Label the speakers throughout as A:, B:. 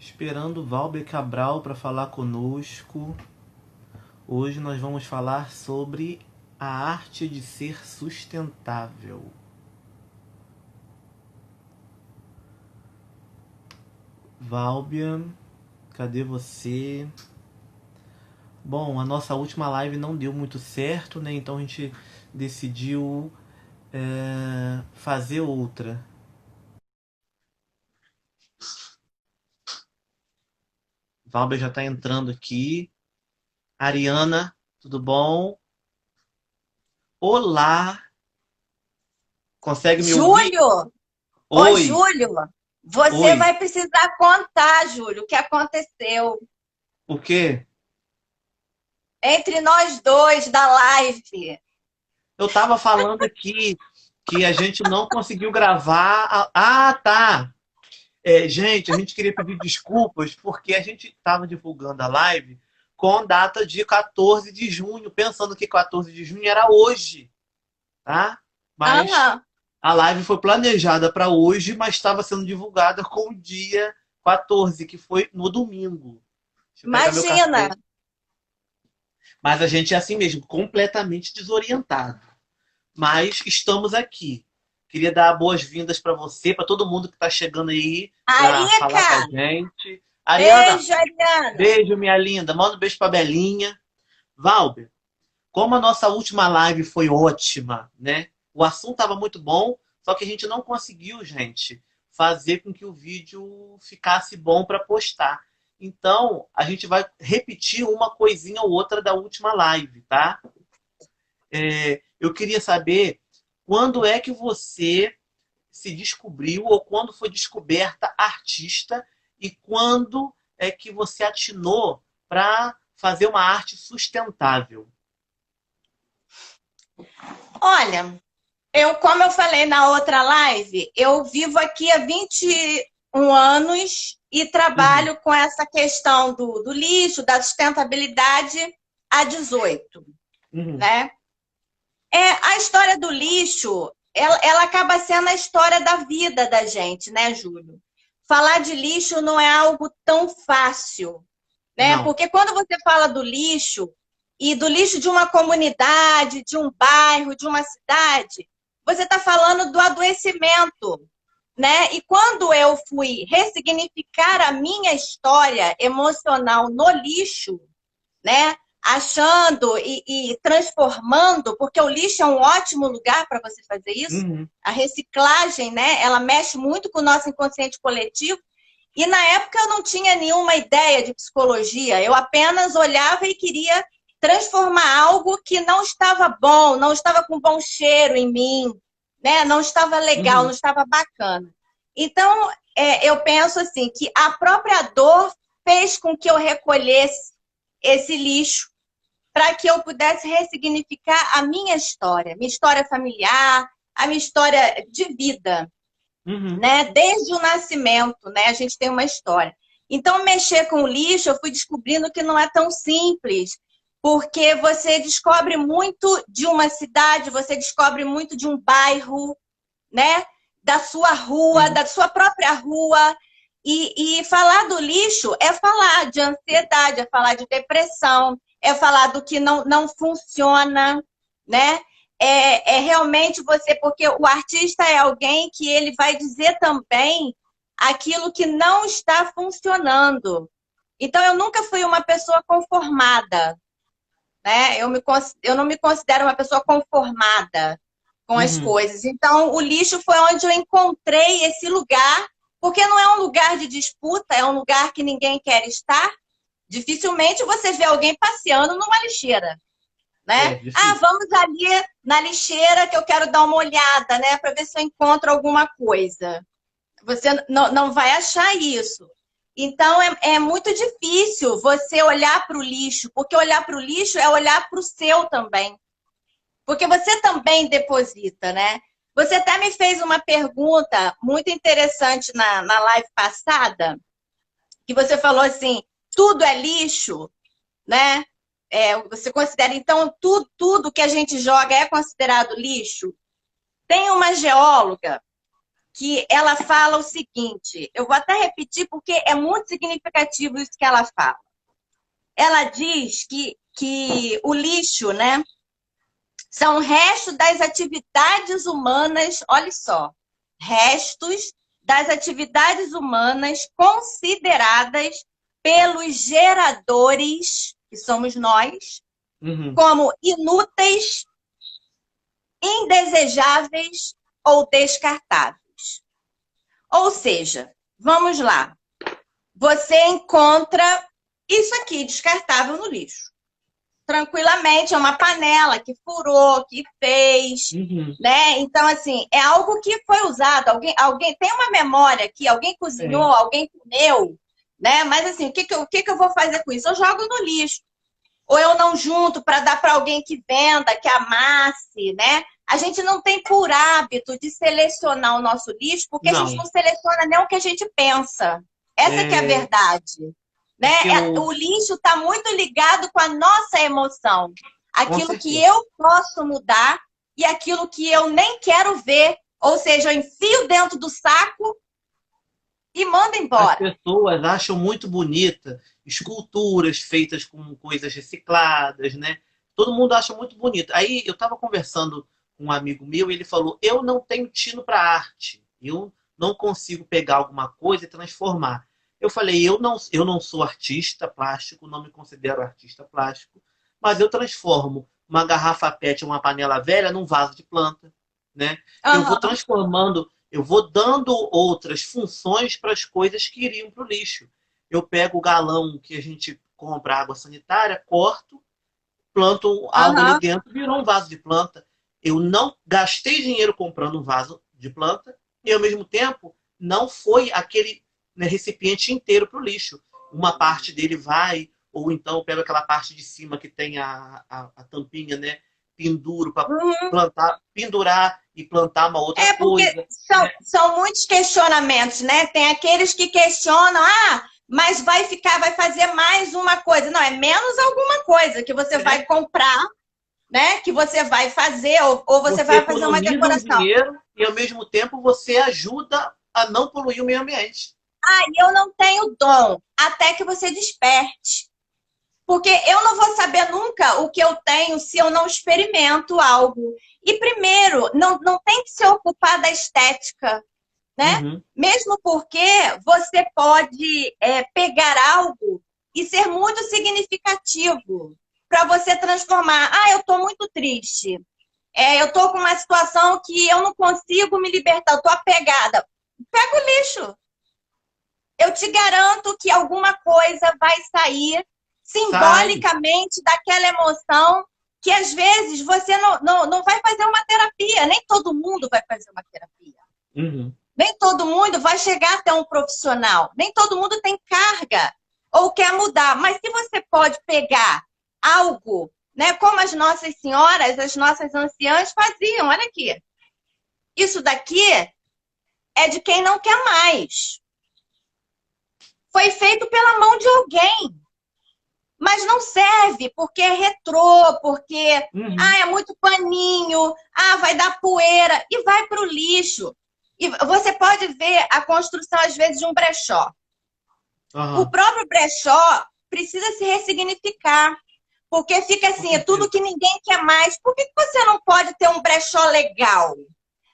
A: Esperando Valber Cabral para falar conosco. Hoje nós vamos falar sobre a arte de ser sustentável. Valber, cadê você? Bom, a nossa última live não deu muito certo, né? Então a gente decidiu fazer outra. Valber já está entrando aqui. Ariana, tudo bom? Olá! Consegue me ouvir?
B: Júlio, ô
A: Oi,
B: Júlio, você
A: oi.
B: vai precisar contar, Júlio, o que aconteceu
A: O quê?
B: entre nós dois da live.
A: Eu tava falando aqui que a gente não conseguiu gravar. Ah, tá. Gente, a gente queria pedir desculpas porque a gente estava divulgando a live com data de 14 de junho, pensando que 14 de junho era hoje, tá? Mas
B: Aham.
A: a live foi planejada para hoje, mas estava sendo divulgada com o dia 14, que foi no domingo. Deixa eu pegar meu
B: Imagina.
A: café. Mas a gente é assim mesmo, completamente desorientado. Mas estamos aqui. Queria dar boas-vindas para você, para todo mundo que está chegando aí para falar
B: Arica,
A: com a gente. Ariana,
B: beijo, Ariana.
A: beijo, minha linda. Manda um beijo para Belinha. Valber, como a nossa última live foi ótima, né? O assunto estava muito bom, só que a gente não conseguiu, gente, fazer com que o vídeo ficasse bom para postar. Então, a gente vai repetir uma coisinha ou outra da última live, tá? Eu queria saber quando é que você se descobriu ou quando foi descoberta artista e quando é que você atinou para fazer uma arte sustentável.
B: Olha, como eu falei na outra live, eu vivo aqui há 21 anos e
A: Uhum,
B: trabalho com essa questão do lixo, da sustentabilidade há 18,
A: uhum,
B: né? A história do lixo, ela acaba sendo a história da vida da gente, né, Júlio? Falar de lixo não é algo tão fácil, né?
A: não.
B: Porque quando você fala do lixo, e do lixo de uma comunidade, de um bairro, de uma cidade, você está falando do adoecimento, né? E quando eu fui ressignificar a minha história emocional no lixo, né? Achando e transformando, porque o lixo é um ótimo lugar para você fazer isso.
A: Uhum,
B: A reciclagem, né? Ela mexe muito com o nosso inconsciente coletivo. E na época eu não tinha nenhuma ideia de psicologia, eu apenas olhava e queria transformar algo que não estava bom, não estava com bom cheiro em mim, né? Não estava legal, não
A: uhum,
B: estava bacana. Então, eu penso assim, que a própria dor fez com que eu recolhesse esse lixo para que eu pudesse ressignificar a minha história familiar, a minha história de vida,
A: uhum,
B: né? Desde o nascimento, né? A gente tem uma história. Então, mexer com o lixo, eu fui descobrindo que não é tão simples, porque você descobre muito de uma cidade, você descobre muito de um bairro, né? Da sua rua,
A: uhum,
B: da sua própria rua. E falar do lixo é falar de ansiedade, é falar de depressão, é falar do que não funciona, né? É realmente você, porque o artista é alguém que ele vai dizer também aquilo que não está funcionando. Então, eu nunca fui uma pessoa conformada, né? Eu não me considero uma pessoa conformada com as
A: uhum.
B: coisas. Então, o lixo foi onde eu encontrei esse lugar, porque não é um lugar de disputa, é um lugar que ninguém quer estar. Dificilmente você vê alguém passeando numa lixeira, né?
A: É difícil.
B: Vamos ali na lixeira que eu quero dar uma olhada, né, para ver se eu encontro alguma coisa. Você não vai achar isso. Então é muito difícil você olhar para o lixo, porque olhar para o lixo é olhar para o seu também. Porque você também deposita, né? Você até me fez uma pergunta muito interessante na live passada, que você falou assim: tudo é lixo, né? Você considera, então, tudo que a gente joga é considerado lixo? Tem uma geóloga que ela fala o seguinte, eu vou até repetir porque é muito significativo isso que ela fala. Ela diz que o lixo, né, são restos das atividades humanas, olha só, restos das atividades humanas consideradas pelos geradores, que somos nós, como inúteis, indesejáveis ou descartáveis. Ou seja, vamos lá, você encontra isso aqui descartável no lixo. Tranquilamente, é uma panela que furou, que fez, né? Então, assim, é algo que foi usado. Alguém tem uma memória aqui, alguém cozinhou, alguém comeu, né? Mas, assim, o que eu vou fazer com isso? Eu jogo no lixo. Ou eu não junto para dar para alguém que venda, que amasse, né? A gente não tem por hábito de selecionar o nosso lixo, porque a gente não seleciona nem o que a gente pensa. Essa que é a verdade. Né? O lixo está muito ligado com a nossa emoção. Aquilo que eu posso mudar e aquilo que eu nem quero ver. Ou seja, eu enfio dentro do saco e mando embora.
A: As pessoas acham muito bonita esculturas feitas com coisas recicladas, né? Todo mundo acha muito bonito. Aí eu estava conversando com um amigo meu e ele falou, eu não tenho tino para arte. Eu não consigo pegar alguma coisa e transformar. Eu falei, eu não sou artista plástico, não me considero artista plástico, mas eu transformo uma garrafa PET, uma panela velha, num vaso de planta, né? Eu vou transformando, eu vou dando outras funções para as coisas que iriam para o lixo. Eu pego o galão que a gente compra água sanitária, corto, planto algo ali dentro, virou um vaso de planta. Eu não gastei dinheiro comprando um vaso de planta e, ao mesmo tempo, não foi aquele recipiente inteiro para o lixo. Uma parte dele vai, ou então eu pego aquela parte de cima que tem a tampinha, né? Penduro para pendurar e plantar uma outra coisa.
B: São muitos questionamentos, né? Tem aqueles que questionam, mas vai fazer mais uma coisa. Não, é menos alguma coisa que você vai comprar, né? Que você vai fazer, ou você vai fazer uma decoração.
A: Dinheiro e, ao mesmo tempo, você ajuda a não poluir o meio ambiente.
B: Eu não tenho dom, até que você desperte. Porque eu não vou saber nunca o que eu tenho se eu não experimento algo. E primeiro, não tem que se ocupar da estética, né? Mesmo porque você pode pegar algo e ser muito significativo para você transformar. Eu estou muito triste. Eu estou com uma situação que eu não consigo me libertar, eu estou apegada. Pega o lixo. Eu te garanto que alguma coisa vai sair simbolicamente daquela emoção que, às vezes, você não vai fazer uma terapia. Nem todo mundo vai fazer uma terapia. Nem todo mundo vai chegar até um profissional. Nem todo mundo tem carga ou quer mudar. Mas se você pode pegar algo, né, como as nossas senhoras, as nossas anciãs faziam. Olha aqui. Isso daqui é de quem não quer mais. Foi feito pela mão de alguém. Mas não serve, porque é retrô, porque é muito paninho, vai dar poeira, e vai para o lixo. E você pode ver a construção, às vezes, de um brechó. O próprio brechó precisa se ressignificar, porque fica assim, é tudo que ninguém quer mais. Por que você não pode ter um brechó legal?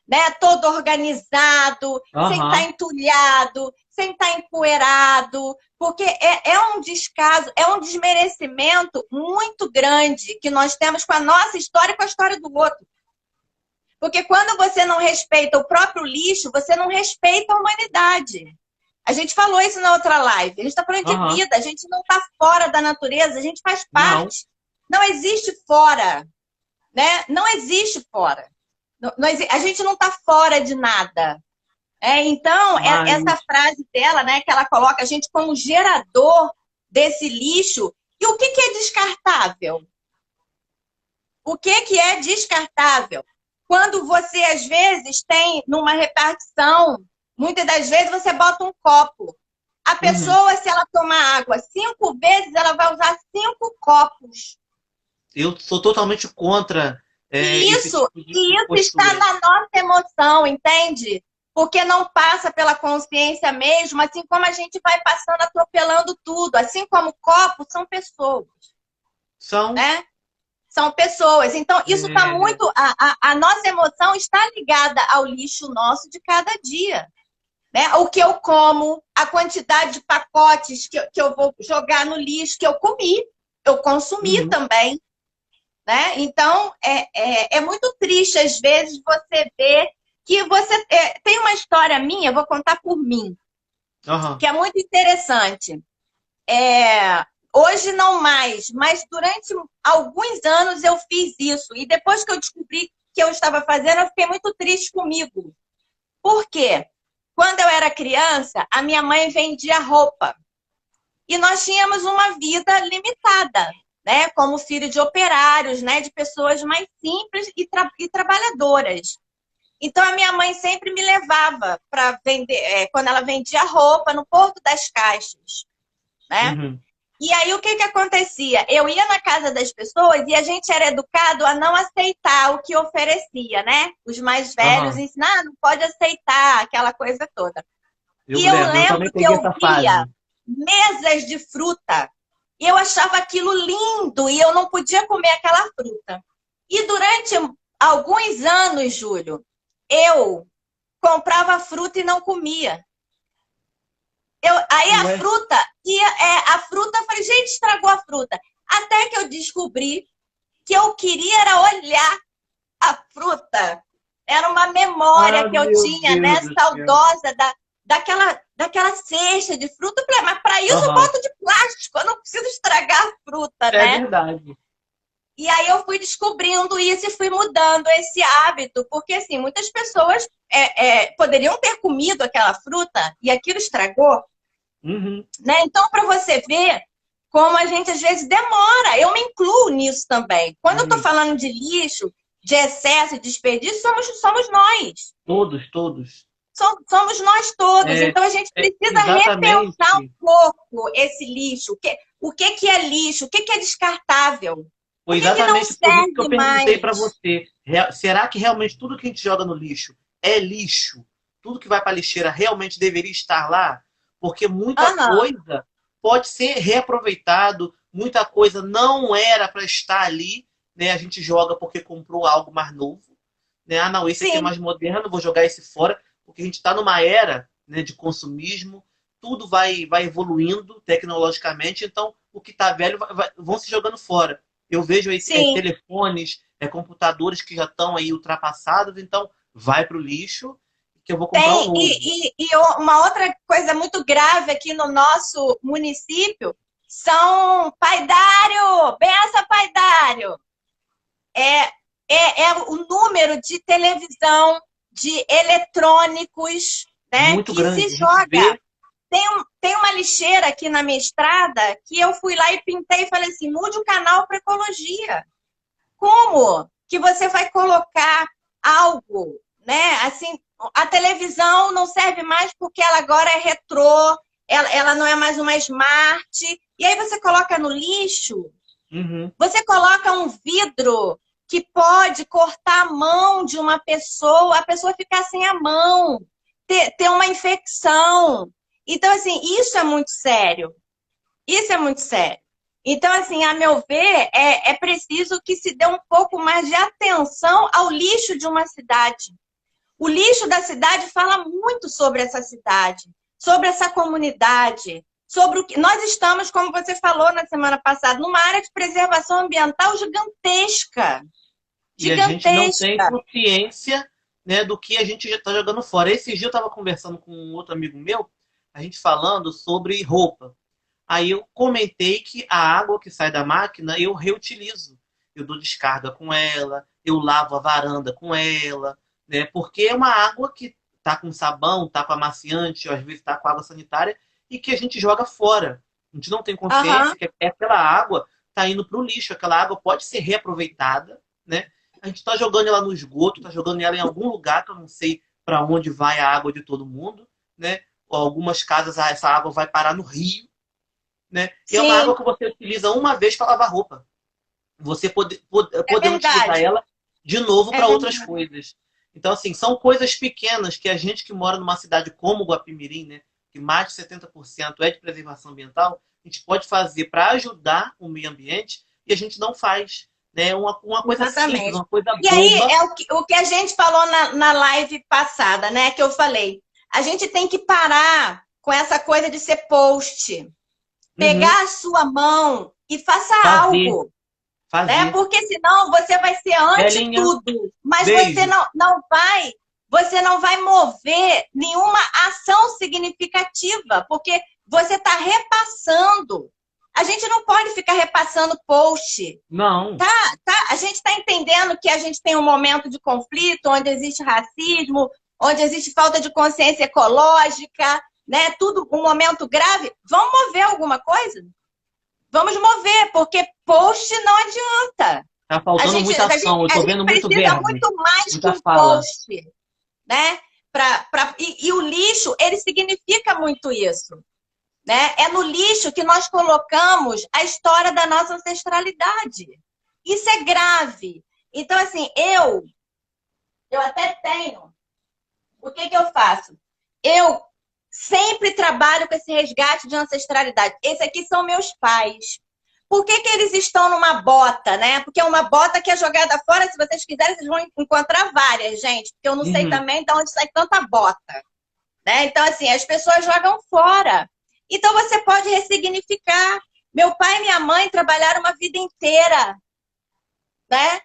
B: Né? Todo organizado, sem estar entulhado, sem estar empoeirado, porque é um descaso, é um desmerecimento muito grande que nós temos com a nossa história e com a história do outro. Porque quando você não respeita o próprio lixo, você não respeita a humanidade. A gente falou isso na outra live, a gente está falando de vida, a gente não está fora da natureza, a gente faz parte. Não existe fora, né? Não existe fora. A gente não está fora de nada. Então, essa frase dela, né, que ela coloca a gente como gerador desse lixo. E o que é descartável? O que é descartável? Quando você, às vezes, tem numa repartição, muitas das vezes você bota um copo. A pessoa, se ela tomar água 5 vezes, ela vai usar 5 copos.
A: Eu sou totalmente contra
B: isso está na nossa emoção, entende? porque não passa pela consciência mesmo, assim como a gente vai passando atropelando tudo, assim como copos são pessoas,
A: São.
B: né? São pessoas. Então, isso está
A: É,
B: muito. A nossa emoção está ligada ao lixo nosso de cada dia. Né? O que eu como, a quantidade de pacotes que eu vou jogar no lixo, que eu comi, eu consumi
A: uhum,
B: também. Né? Então, é muito triste, às vezes, você ver que você. Tem uma história minha, vou contar por mim,
A: aham,
B: que é muito interessante. Hoje não mais, mas durante alguns anos eu fiz isso. E depois que eu descobri que eu estava fazendo, eu fiquei muito triste comigo. Por quê? Quando eu era criança, a minha mãe vendia roupa. E nós tínhamos uma vida limitada, né? Como filho de operários, né? De pessoas mais simples e trabalhadoras. Então, a minha mãe sempre me levava para vender, quando ela vendia roupa, no Porto das Caixas, né?
A: uhum.
B: E aí, o que que acontecia? Eu ia na casa das pessoas e a gente era educado a não aceitar o que oferecia, né? Os mais velhos
A: Aham.
B: ensinaram, não pode aceitar, aquela coisa toda.
A: Eu
B: E eu
A: lembro, eu também
B: lembro que
A: peguei
B: eu
A: essa
B: via
A: fase.
B: mesas de fruta e eu achava aquilo lindo e eu não podia comer aquela fruta. E durante alguns anos, Júlio, eu comprava fruta e não comia. Aí a
A: Ué,
B: fruta, a fruta, eu falei, gente, estragou a fruta. Até que eu descobri que eu queria era olhar a fruta. Era uma memória
A: ah,
B: que eu
A: meu
B: tinha,
A: Deus
B: né,
A: do céu.
B: saudosa daquela cesta de fruta. Eu falei, mas para isso eu
A: Aham.
B: boto de plástico, eu não preciso estragar a fruta,
A: É
B: né?
A: verdade.
B: E aí eu fui descobrindo isso e fui mudando esse hábito, porque assim, muitas pessoas poderiam ter comido aquela fruta e aquilo estragou,
A: Uhum.
B: né? Então, para você ver como a gente às vezes demora, eu me incluo nisso também. Quando eu estou
A: Uhum.
B: falando de lixo, de excesso e desperdício, somos nós.
A: Todos, todos.
B: Somos nós todos.
A: É,
B: Então, a gente precisa repensar um
A: exatamente.
B: pouco esse lixo. O que é lixo? O que é descartável? O
A: Foi
B: que não
A: exatamente por isso que eu
B: serve
A: perguntei para
B: mais?
A: você. Será que realmente tudo que a gente joga no lixo é lixo? Tudo que vai para a lixeira realmente deveria estar lá? Porque muita
B: Aham,
A: coisa pode ser reaproveitado, muita coisa não era para estar ali, né? A gente joga porque comprou algo mais novo, né? Ah, não, esse aqui é
B: sim,
A: mais moderno, vou jogar esse fora, porque a gente está numa era, né, de consumismo, tudo vai evoluindo tecnologicamente, então o que está velho vão se jogando fora. Eu vejo aí
B: sim.
A: telefones, computadores que já estão aí ultrapassados, então vai para o lixo que eu vou comprar um
B: Tem.
A: novo.
B: E uma outra coisa muito grave aqui no nosso município são paidário, benção paidário. É, é o número de televisão, de eletrônicos, né,
A: Muito
B: que se
A: grande. A gente
B: joga.
A: vê.
B: Tem uma lixeira aqui na minha estrada que eu fui lá e pintei e falei assim, mude o canal para ecologia. Como que você vai colocar algo, né? Assim, a televisão não serve mais porque ela agora é retrô, ela não é mais uma smart. E aí você coloca no lixo,
A: Uhum.
B: você coloca um vidro que pode cortar a mão de uma pessoa, a pessoa ficar sem a mão, ter uma infecção. Então, assim, isso é muito sério. Isso é muito sério. Então, assim, a meu ver, é preciso que se dê um pouco mais de atenção ao lixo de uma cidade. O lixo da cidade fala muito sobre essa cidade, sobre essa comunidade, sobre o que nós estamos, como você falou na semana passada, numa área de preservação ambiental gigantesca,
A: E a gente não tem
B: gigantesca.
A: consciência, né, do que a gente já está jogando fora. Esse dia eu estava conversando com um outro amigo meu, a gente falando sobre roupa. Aí eu comentei que a água que sai da máquina eu reutilizo. Eu dou descarga com ela, eu lavo a varanda com ela, né? Porque é uma água que tá com sabão, tá com amaciante, ou às vezes tá com água sanitária e que a gente joga fora. A gente não tem
B: Aham,
A: consciência que aquela água tá indo para o lixo, aquela água pode ser reaproveitada, né? A gente está jogando ela no esgoto, está jogando ela em algum lugar que eu não sei para onde vai a água de todo mundo, né? Ou algumas casas essa água vai parar no rio, né? E é uma
B: sim,
A: água que você utiliza uma vez para lavar roupa. Você
B: é
A: podendo utilizar
B: verdade.
A: ela de novo
B: É
A: para outras
B: verdade.
A: coisas. Então, assim, são coisas pequenas que a gente que mora numa cidade como Guapimirim, né, que mais de 70% é de preservação ambiental, a gente pode fazer para ajudar o meio ambiente e a gente não faz. Né? Uma coisa simples,
B: Exatamente.
A: uma coisa
B: E aí
A: boba.
B: é o que a gente falou na live passada, né? Que eu falei. A gente tem que parar com essa coisa de ser post.
A: Uhum.
B: Pegar a sua mão e faça
A: Fazer,
B: algo. Né?
A: fazer.
B: Porque senão você vai ser ante
A: Belinha,
B: tudo, mas
A: beijo.
B: você não vai mover nenhuma ação significativa, porque você está repassando. A gente não pode ficar repassando post.
A: Não.
B: Tá? A gente está entendendo que a gente tem um momento de conflito, onde existe racismo, onde existe falta de consciência ecológica, né? Tudo um momento grave. Vamos mover alguma coisa? Vamos mover, porque post não adianta.
A: Tá faltando muita ação. Eu
B: A
A: tô
B: gente
A: vendo muito
B: precisa
A: verbo,
B: muito mais que
A: muita
B: um
A: fala.
B: post, né? E o lixo, ele significa muito isso. Né? É no lixo que nós colocamos a história da nossa ancestralidade. Isso é grave. Então, assim, eu até tenho. O que eu faço? Eu sempre trabalho com esse resgate de ancestralidade. Esses aqui são meus pais. Por que eles estão numa bota, né? Porque é uma bota que é jogada fora. Se vocês quiserem, vocês vão encontrar várias, gente. Porque eu não sei
A: Uhum.
B: também de onde sai tanta bota. Né? Então, assim, as pessoas jogam fora. Então, você pode ressignificar. Meu pai e minha mãe trabalharam uma vida inteira, né?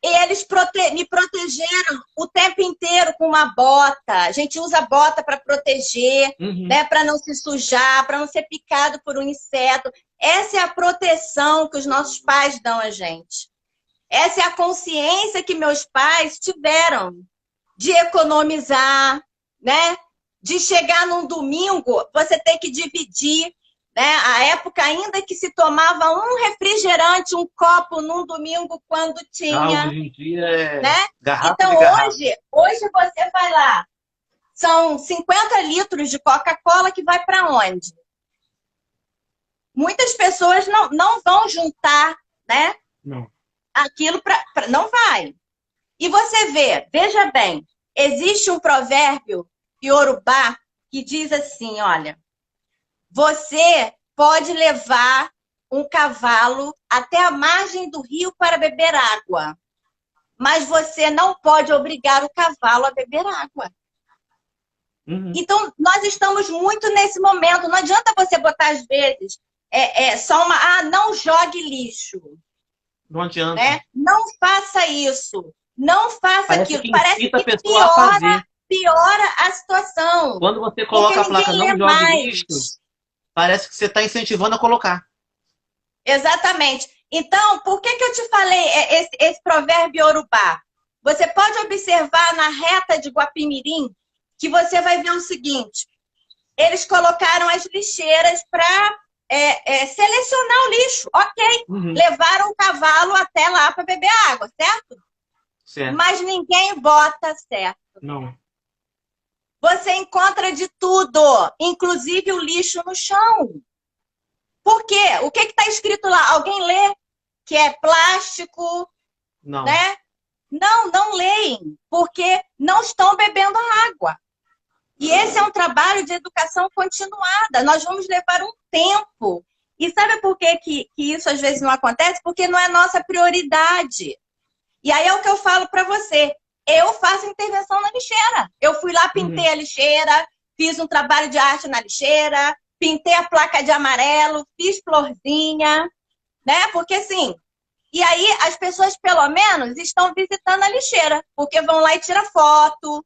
B: E eles me protegeram o tempo inteiro com uma bota. A gente usa bota para proteger,
A: Uhum.
B: né? Para não se sujar, para não ser picado por um inseto. Essa é a proteção que os nossos pais dão a gente. Essa é a consciência que meus pais tiveram de economizar, né? De chegar num domingo, você tem que dividir, né? A época ainda que se tomava um refrigerante, um copo num domingo quando tinha,
A: Hoje em dia é
B: né?
A: garrafa
B: Então
A: de garrafa.
B: hoje você vai lá, são 50 litros de Coca-Cola que vai para onde? Muitas pessoas não vão juntar, né?
A: Não.
B: Aquilo não vai. E você veja bem, existe um provérbio iorubá que diz assim, olha, você pode levar um cavalo até a margem do rio para beber água, mas você não pode obrigar o cavalo a beber água.
A: Uhum.
B: Então, nós estamos muito nesse momento. Não adianta você botar, às vezes, só não jogue lixo.
A: Não adianta.
B: Né? Não faça isso. Não faça
A: Parece
B: aquilo.
A: que
B: Parece
A: incita a
B: que
A: pessoa a fazer.
B: piora a situação.
A: Quando você coloca a placa não jogue
B: mais.
A: lixo, parece que você está incentivando a colocar.
B: Exatamente. Então, por que eu te falei esse provérbio iorubá? Você pode observar na reta de Guapimirim que você vai ver o seguinte. Eles colocaram as lixeiras para selecionar o lixo. Ok.
A: Uhum.
B: Levaram o cavalo até lá para beber água, certo?
A: Certo.
B: Mas ninguém bota certo.
A: Não.
B: Você encontra de tudo, inclusive o lixo no chão. Por quê? O que está escrito lá? Alguém lê que é plástico?
A: Não.
B: Né? Não leem, porque não estão bebendo água. E esse é um trabalho de educação continuada. Nós vamos levar um tempo. E sabe por que isso às vezes não acontece? Porque não é nossa prioridade. E aí é o que eu falo para você. Eu faço intervenção na lixeira. Eu fui lá, pintei a lixeira, fiz um trabalho de arte na lixeira, pintei a placa de amarelo, fiz florzinha, né? Porque assim, e aí as pessoas pelo menos estão visitando a lixeira, porque vão lá e tiram foto.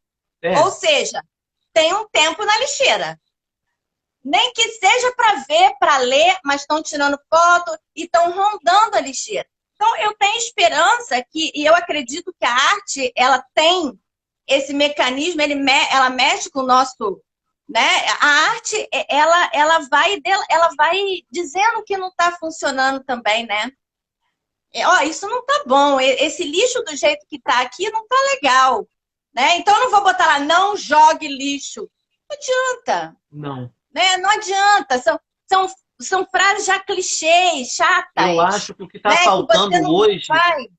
B: Ou seja, tem um tempo na lixeira. Nem que seja para ver, para ler, mas estão tirando foto e estão rondando a lixeira. Então, eu tenho esperança e eu acredito que a arte, ela tem esse mecanismo, ela mexe com o nosso, né? A arte, ela vai dizendo que não está funcionando também, né? Isso não tá bom, esse lixo do jeito que está aqui não tá legal, né? Então, eu não vou botar lá, não jogue lixo. Não adianta.
A: Não.
B: Né? Não adianta, são frases já clichês, chatas.
A: Eu acho que o que está faltando hoje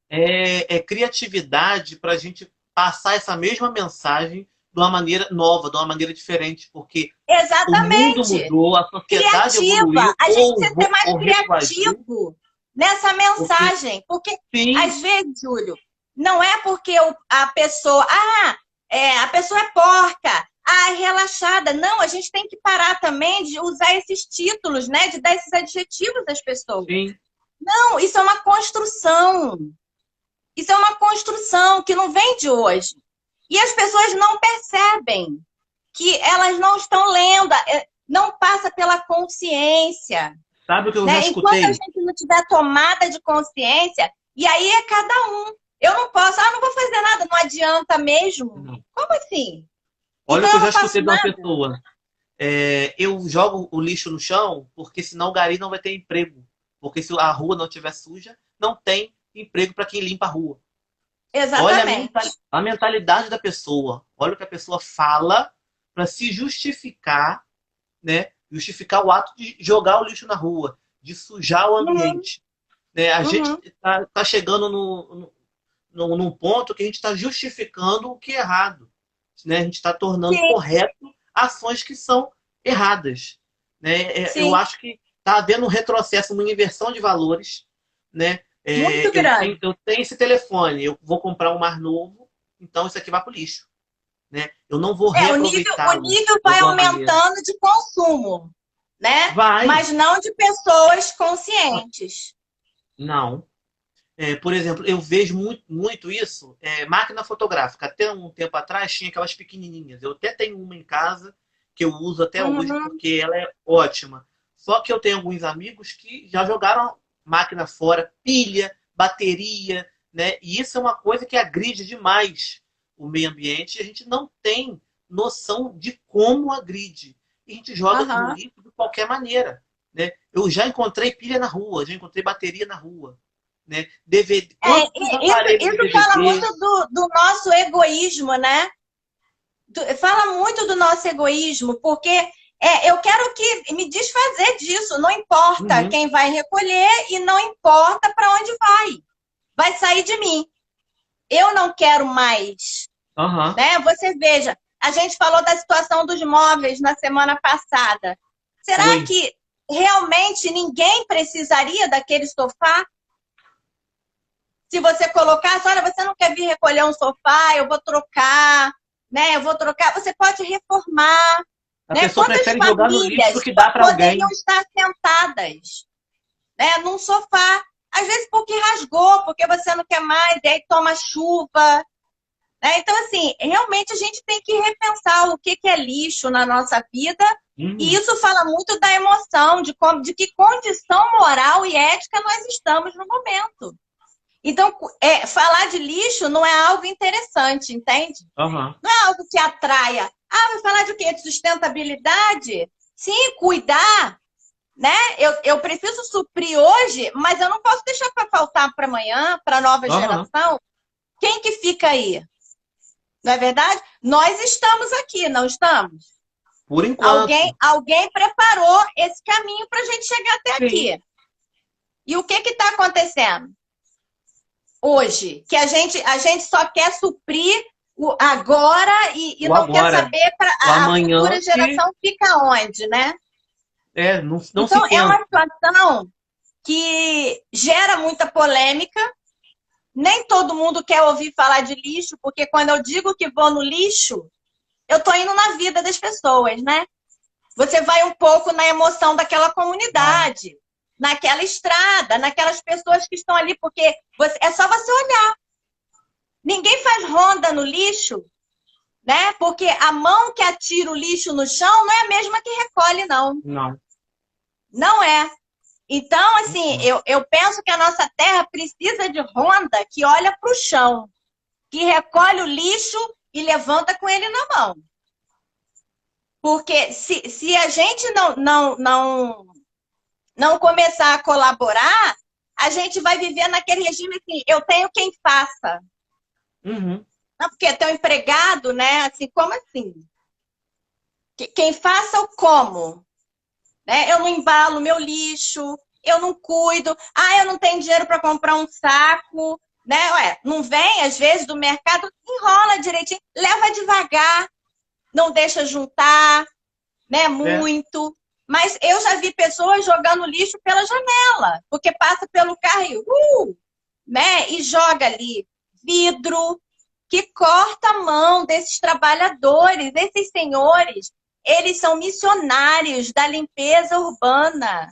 A: é criatividade para a gente passar essa mesma mensagem de uma maneira nova, de uma maneira diferente, porque o mundo
B: Exatamente.
A: mudou, a sociedade
B: Criativa.
A: evoluiu,
B: A gente precisa ser mais
A: ou retroagiu,
B: criativo nessa
A: porque
B: mensagem. Porque,
A: sim,
B: às vezes, Júlio, não é porque a pessoa. A pessoa é porca. É relaxada. Não, a gente tem que parar também de usar esses títulos, né? De dar esses adjetivos às pessoas.
A: sim,
B: Não, isso é uma construção. Isso é uma construção que não vem de hoje. E as pessoas não percebem que elas não estão lendo, não passa pela consciência,
A: sabe o que eu já
B: né? Enquanto a
A: escutei?
B: gente não tiver tomada de consciência, e aí é cada um. Eu não posso, não vou fazer nada, não adianta mesmo.
A: Não.
B: Como assim?
A: Olha o
B: Então
A: que
B: eu
A: eu já
B: não faço
A: escutei de uma
B: nada.
A: pessoa. Eu jogo o lixo no chão porque senão o gari não vai ter emprego. Porque se a rua não estiver suja, não tem emprego para quem limpa a rua. Olha
B: Exatamente.
A: a mentalidade da pessoa. Olha o que a pessoa fala para se justificar, né? Justificar o ato de jogar o lixo na rua, de sujar o
B: Uhum,
A: ambiente. Né? A gente
B: uhum.
A: tá chegando num ponto que a gente está justificando o que é errado. Né? A gente está tornando
B: Sim,
A: correto ações que são erradas. Né? Eu
B: sim.
A: acho que está havendo um retrocesso, uma inversão de valores. Né?
B: Muito grande.
A: Eu tenho esse telefone, eu vou comprar um mais novo, então isso aqui vai para o lixo. Né? Eu não vou
B: O
A: reaproveitá-lo
B: nível
A: de
B: vai
A: alguma maneira.
B: aumentando de consumo, né?
A: Vai,
B: Mas não de pessoas conscientes.
A: não. Por exemplo, eu vejo muito isso. Máquina fotográfica. Até um tempo atrás tinha aquelas pequenininhas. Eu até tenho uma em casa que eu uso até hoje
B: Uhum.
A: porque ela é ótima. Só que eu tenho alguns amigos que já jogaram máquina fora, pilha, bateria, né? E isso é uma coisa que agride demais o meio ambiente e a gente não tem noção de como agride. E a gente joga no
B: Aham.
A: lixo de qualquer maneira, né? Eu já encontrei pilha na rua, já encontrei bateria na rua, né? DVD. Quantos aparelhos de
B: Isso fala
A: DVD?
B: muito do nosso egoísmo, né? Fala muito do nosso egoísmo, porque eu quero que me desfazer disso. Não importa
A: Uhum,
B: quem vai recolher e não importa para onde vai. Vai sair de mim. Eu não quero mais,
A: aham,
B: né? Você veja, a gente falou da situação dos móveis na semana passada. Será
A: foi.
B: que realmente ninguém precisaria daquele sofá? Se você colocasse, olha, você não quer vir recolher um sofá, eu vou trocar, né? Eu vou trocar. Você pode reformar,
A: A
B: né?
A: pessoa
B: Quantas
A: prefere jogar no lixo do
B: famílias
A: que dar para
B: poderiam
A: alguém.
B: estar sentadas, né? Num sofá, às vezes porque rasgou, porque você não quer mais, e aí toma chuva, né? Então, assim, realmente a gente tem que repensar o que é lixo na nossa vida. E
A: Uhum,
B: isso fala muito da emoção, de que condição moral e ética nós estamos no momento. Então, falar de lixo não é algo interessante, entende?
A: aham,
B: Não é algo que atraia. Vai falar de quê? De sustentabilidade? Sim, cuidar, né? Eu preciso suprir hoje, mas eu não posso deixar para faltar para amanhã, para a nova
A: aham.
B: geração. Quem que fica aí? Não é verdade? Nós estamos aqui, não estamos?
A: Por enquanto.
B: Alguém preparou esse caminho para a gente chegar até
A: Sim.
B: aqui. E o que está acontecendo hoje? Que a gente só quer suprir o agora e
A: O
B: não quer
A: agora.
B: saber para
A: O
B: a
A: amanhã
B: futura
A: que
B: geração fica onde, né?
A: não
B: Então,
A: se
B: é uma
A: pensa.
B: situação que gera muita polêmica. Nem todo mundo quer ouvir falar de lixo, porque quando eu digo que vou no lixo, eu estou indo na vida das pessoas, né? Você vai um pouco na emoção daquela
A: Vai.
B: comunidade, naquela estrada, naquelas pessoas que estão ali, porque é só você olhar. Ninguém faz ronda no lixo, né? Porque a mão que atira o lixo no chão não é a mesma que recolhe, não.
A: Não.
B: Não é. Então, assim,
A: Uhum.
B: eu penso que a nossa terra precisa de ronda que olha para o chão, que recolhe o lixo e levanta com ele na mão. Porque se a gente não começar a colaborar, a gente vai viver naquele regime assim, eu tenho quem faça.
A: Uhum.
B: Não, porque é teu empregado, né? Assim, como assim? Quem faça o como? Né? Eu não embalo meu lixo, eu não cuido. Eu não tenho dinheiro para comprar um saco, né? Ué, não vem, às vezes, do mercado, enrola direitinho, leva devagar, não deixa juntar, né?
A: É.
B: Muito. Mas eu já vi pessoas jogando lixo pela janela, porque passa pelo carro e, né? E joga ali vidro, que corta a mão desses trabalhadores, desses senhores. Eles são missionários da limpeza urbana.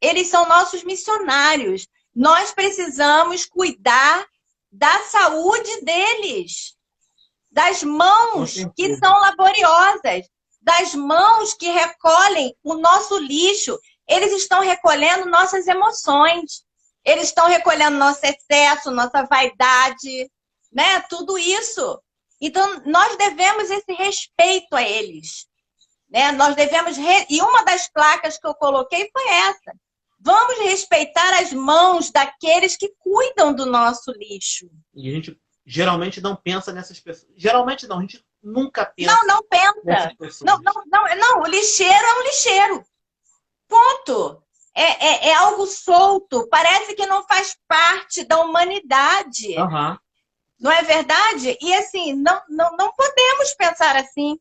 B: Eles são nossos missionários. Nós precisamos cuidar da saúde deles, das mãos que são laboriosas, das mãos que recolhem o nosso lixo. Eles estão recolhendo nossas emoções, eles estão recolhendo nosso excesso, nossa vaidade, né? Tudo isso. Então, nós devemos esse respeito a eles, né? Nós devemos... E uma das placas que eu coloquei foi essa. Vamos respeitar as mãos daqueles que cuidam do nosso lixo.
A: E a gente geralmente não pensa nessas pessoas. Geralmente não, a gente nunca pensa.
B: Não pensa.
A: Nessas pessoas.
B: Não, o lixeiro é um lixeiro. Ponto. É algo solto. Parece que não faz parte da humanidade.
A: Uhum.
B: Não é verdade? E assim, não podemos pensar assim.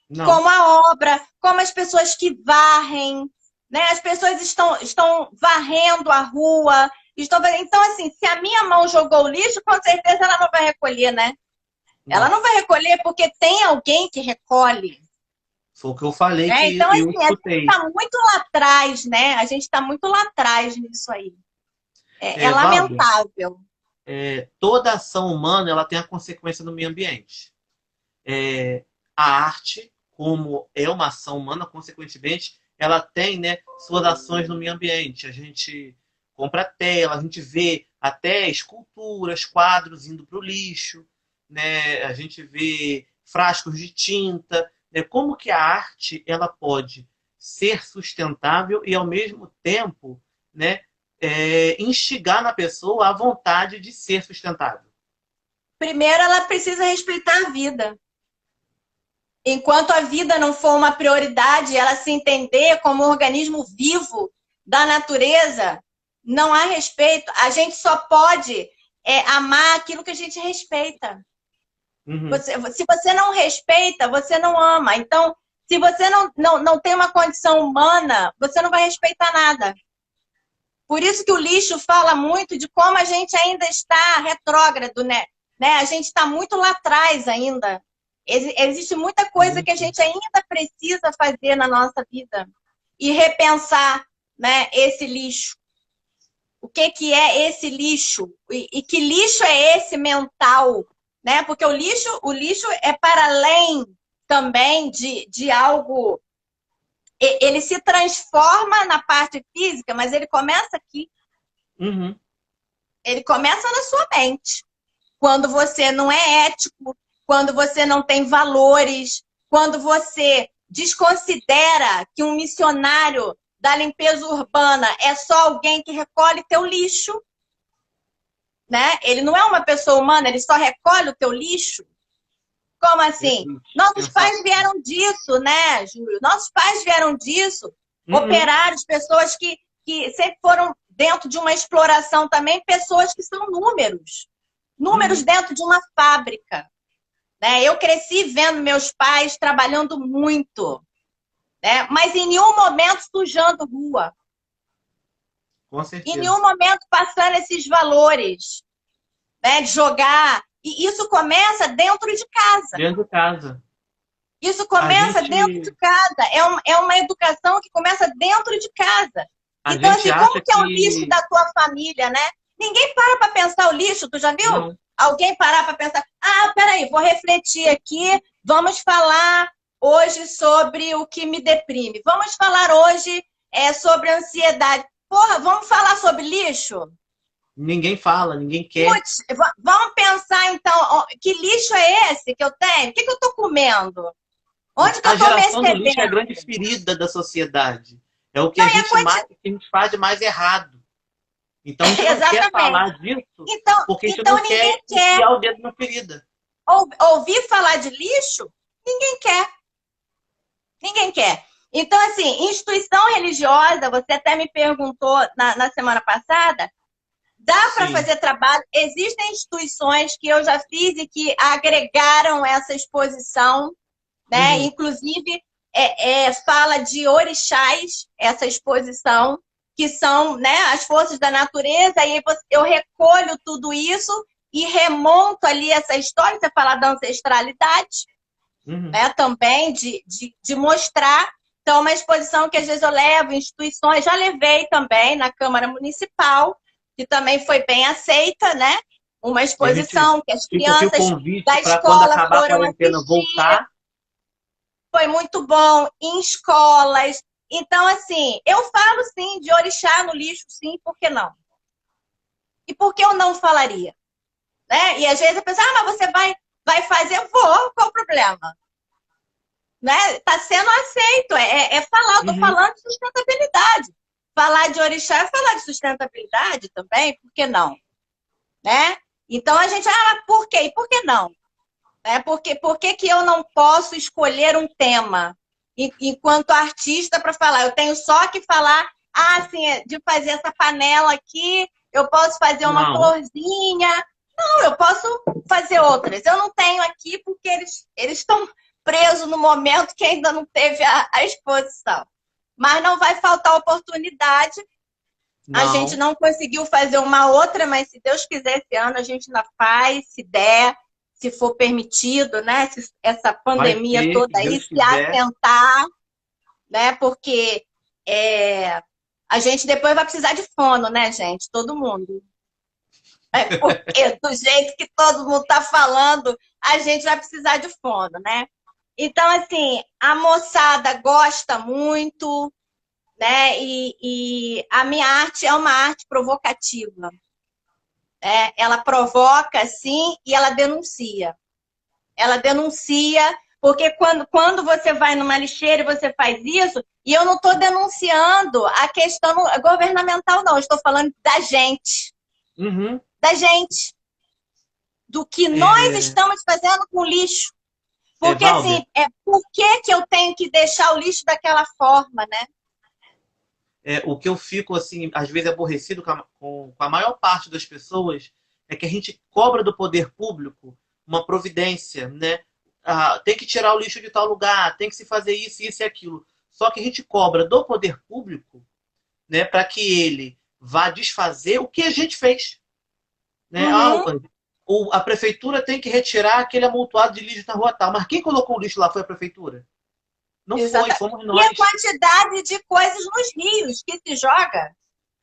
A: Não.
B: Como a obra, como as pessoas que varrem, né? As pessoas estão varrendo a rua. Então, assim, se a minha mão jogou o lixo, com certeza ela não vai recolher, né? Não. Ela não vai recolher porque tem alguém que recolhe.
A: Foi o que eu falei, que
B: então,
A: eu
B: assim,
A: escutei.
B: A gente está muito lá atrás, né? A gente está muito lá atrás nisso aí. É lamentável.
A: Toda ação humana ela tem a consequência no meio ambiente. A arte, como é uma ação humana, consequentemente, ela tem, né, suas ações no meio ambiente. A gente compra tela, a gente vê até esculturas, quadros indo para o lixo, né? A gente vê frascos de tinta. Como que a arte ela pode ser sustentável e, ao mesmo tempo, né, instigar na pessoa a vontade de ser sustentável?
B: Primeiro, ela precisa respeitar a vida. Enquanto a vida não for uma prioridade, ela se entender como um organismo vivo da natureza, não há respeito. A gente só pode amar aquilo que a gente respeita.
A: Uhum.
B: Se você não respeita, você não ama. Então, se você não tem uma condição humana, você não vai respeitar nada. Por isso que o lixo fala muito de como a gente ainda está retrógrado, né? A gente está muito lá atrás ainda. Existe muita coisa que a gente ainda precisa fazer na nossa vida e repensar, né, esse lixo. O que é esse lixo? E que lixo é esse mental? Né? Porque o lixo é para além também de algo... Ele se transforma na parte física, mas ele começa aqui.
A: Uhum.
B: Ele começa na sua mente. Quando você não é ético, quando você não tem valores, quando você desconsidera que um missionário da limpeza urbana é só alguém que recolhe teu lixo, né? Ele não é uma pessoa humana, ele só recolhe o teu lixo. Como assim? Nossos pais vieram disso, né, Júlio? Nossos pais vieram disso. Operários, pessoas que sempre foram dentro de uma exploração também, pessoas que são números. Números dentro de uma fábrica. Né? Eu cresci vendo meus pais trabalhando muito, né? Mas em nenhum momento sujando rua.
A: Com certeza.
B: Em nenhum momento passando esses valores, né? De jogar. E isso começa dentro de casa.
A: Dentro de casa.
B: Isso começa dentro de casa. É uma educação que começa dentro de casa. Então, assim, como que é o lixo da tua família, né? Ninguém para pensar o lixo, tu já viu? Não. Alguém parar para pensar, peraí, vou refletir aqui, vamos falar hoje sobre o que me deprime. Vamos falar hoje sobre ansiedade. Porra, vamos falar sobre lixo?
A: Ninguém fala, ninguém quer.
B: Putz, vamos pensar então, que lixo é esse que eu tenho? O que eu estou comendo? Onde que eu estou me excedendo?
A: A geração do lixo é a grande ferida da sociedade. É o que a gente faz de mais errado. Então, a gente não quer falar disso, porque a gente não quer enfiar o dedo na ferida.
B: Ouvir falar de lixo, ninguém quer. Ninguém quer. Então, assim, instituição religiosa, você até me perguntou na semana passada, Dá para
A: Sim.
B: fazer trabalho. Existem instituições que eu já fiz e que agregaram essa exposição, né?
A: Uhum.
B: Inclusive, fala de orixás, essa exposição, que são, né, as forças da natureza, e eu recolho tudo isso e remonto ali essa história, você fala da ancestralidade,
A: Uhum.
B: né, também, de mostrar. Então, uma exposição que às vezes eu levo em instituições, já levei também na Câmara Municipal, que também foi bem aceita, né? Uma
A: E a gente
B: exposição que as
A: fica aqui o
B: crianças
A: convite
B: da
A: para quando
B: escola
A: acabar a
B: foram
A: quarentena
B: assistir,
A: voltar.
B: foi muito bom, em escolas. Então, assim, eu falo sim de orixá no lixo, sim, por que não? E por que eu não falaria? Né? E às vezes a pessoa, mas você vai fazer? Eu vou, qual o problema? Né? Tá sendo aceito, falar, eu tô
A: Uhum.
B: falando de sustentabilidade. Falar de orixá é falar de sustentabilidade também, por que não? Né? Então a gente, por quê? E por que não? Por que eu não posso escolher um tema enquanto artista para falar? Eu tenho só que falar, assim, de fazer essa panela aqui, eu posso fazer uma
A: Não.
B: florzinha. Não, eu posso fazer outras. Eu não tenho aqui porque eles estão presos no momento que ainda não teve a exposição. Mas não vai faltar oportunidade. A gente
A: Não.
B: não conseguiu fazer uma outra, mas se Deus quiser, esse ano a gente ainda faz, se der, se for permitido, né? Se essa
A: Vai
B: pandemia
A: ter, se
B: toda aí
A: Deus
B: se
A: quiser.
B: assentar, né? Porque a gente depois vai precisar de fono, né, gente? Todo mundo. Porque do jeito que todo mundo está falando, a gente vai precisar de fono, né? Então, assim, a moçada gosta muito, né? E a minha arte é uma arte provocativa. Ela provoca, sim, e ela denuncia. Ela denuncia, porque quando você vai numa lixeira e você faz isso, e eu não estou denunciando a questão governamental, não, eu estou falando da gente.
A: Uhum.
B: Da gente. Do que nós
A: É,
B: estamos fazendo com o lixo. Porque, assim,
A: Valber,
B: por que eu tenho que deixar o lixo daquela forma, né?
A: o que eu fico, assim, às vezes aborrecido com a maior parte das pessoas é que a gente cobra do poder público uma providência, né? Tem que tirar o lixo de tal lugar, tem que se fazer isso, isso e aquilo. Só que a gente cobra do poder público, né, para que ele vá desfazer o que a gente fez. Né?
B: Uhum.
A: A prefeitura tem que retirar aquele amontoado de lixo na rua tal. Mas quem colocou o lixo lá foi a prefeitura? Não foi,
B: Exatamente.
A: fomos
B: E a
A: nós.
B: quantidade de coisas nos rios que se joga,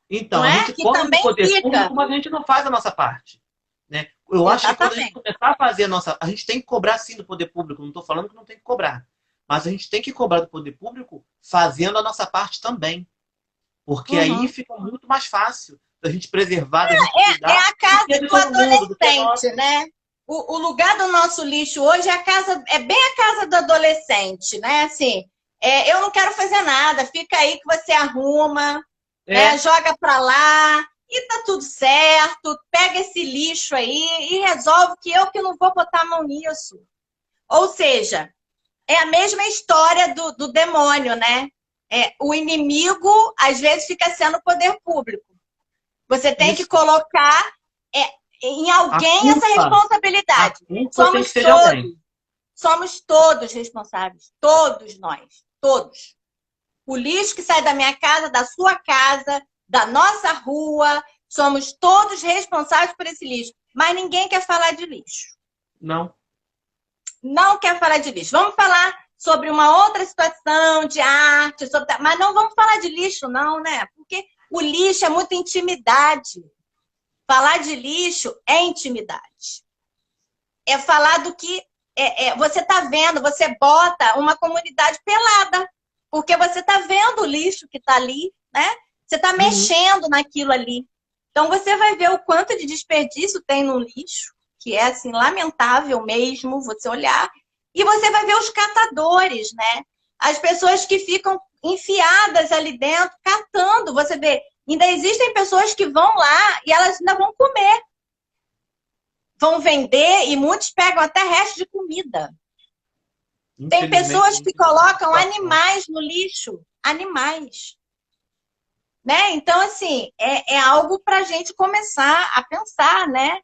A: Então,
B: não
A: a
B: é?
A: gente
B: Que
A: cobra do
B: também
A: poder
B: fica.
A: público, mas a gente não faz a nossa parte. Né? Eu acho que quando a gente
B: Exatamente.
A: começar a fazer a nossa. A gente tem que cobrar sim do poder público, não estou falando que não tem que cobrar. Mas a gente tem que cobrar do poder público fazendo a nossa parte também. Porque aí
B: Uhum.
A: fica muito mais fácil da gente preservar, da gente
B: É
A: cuidar
B: a
A: do que
B: casa
A: é de
B: do
A: todo mundo, do que é
B: adolescente,
A: nosso.
B: né? O lugar do nosso lixo hoje é bem a casa do adolescente, né? Assim, eu não quero fazer nada, fica aí que você arruma, né?
A: É,
B: Joga para lá e tá tudo certo. Pega esse lixo aí e resolve que eu que não vou botar a mão nisso. Ou seja, é a mesma história do demônio, né? O inimigo às vezes fica sendo o poder público. Você tem que
A: isso.
B: colocar é, em
A: A
B: alguém essa
A: culpa, a
B: responsabilidade.
A: culpa tem que
B: Somos
A: ser de alguém.
B: todos, somos todos responsáveis. Todos nós. Todos. O lixo que sai da minha casa, da sua casa, da nossa rua, somos todos responsáveis por esse lixo. Mas ninguém quer falar de lixo.
A: Não.
B: Não quer falar de lixo. Vamos falar sobre uma outra situação de arte, mas não vamos falar de lixo, não, né? Porque o lixo é muita intimidade. Falar de lixo é intimidade. É falar do que você está vendo, você bota uma comunidade pelada, porque você está vendo o lixo que está ali, né? Você está
A: Uhum.
B: mexendo naquilo ali. Então você vai ver o quanto de desperdício tem no lixo, que é assim, lamentável mesmo você olhar, e você vai ver os catadores, né? As pessoas que ficam enfiadas ali dentro, catando, você vê. Ainda existem pessoas que vão lá e elas ainda vão comer. Vão vender e muitos pegam até resto de comida. Tem
A: Infelizmente,
B: pessoas
A: a gente
B: que
A: vive essa
B: colocam
A: situação.
B: animais no lixo. Animais. né? Então, assim, é algo para a gente começar a pensar, né?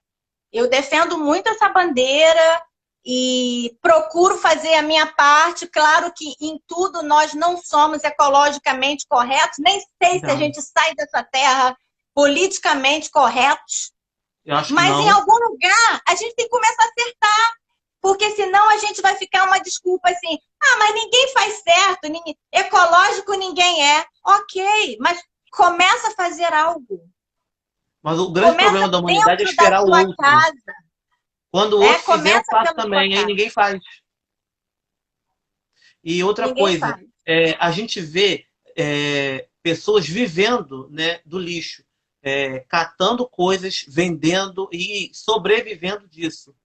B: Eu defendo muito essa bandeira e procuro fazer a minha parte. Claro que em tudo nós não somos ecologicamente corretos, nem sei se a
A: Não,
B: gente sai dessa terra politicamente corretos,
A: eu acho que
B: mas em
A: não.
B: algum lugar a gente tem que começar a acertar, porque senão a gente vai ficar uma desculpa assim: ah, mas ninguém faz certo, ecológico ninguém é. Ok, mas começa a fazer algo.
A: Mas o grande
B: Começa
A: problema da humanidade é
B: dentro da
A: esperar o
B: sua
A: outro.
B: casa,
A: Quando o
B: né?
A: outro fizer, eu
B: Começa
A: faço
B: pela sua
A: também. Aí
B: casa.
A: ninguém faz. E outra
B: Ninguém
A: coisa,
B: faz.
A: a gente vê pessoas vivendo, né, do lixo, catando coisas, vendendo e sobrevivendo disso.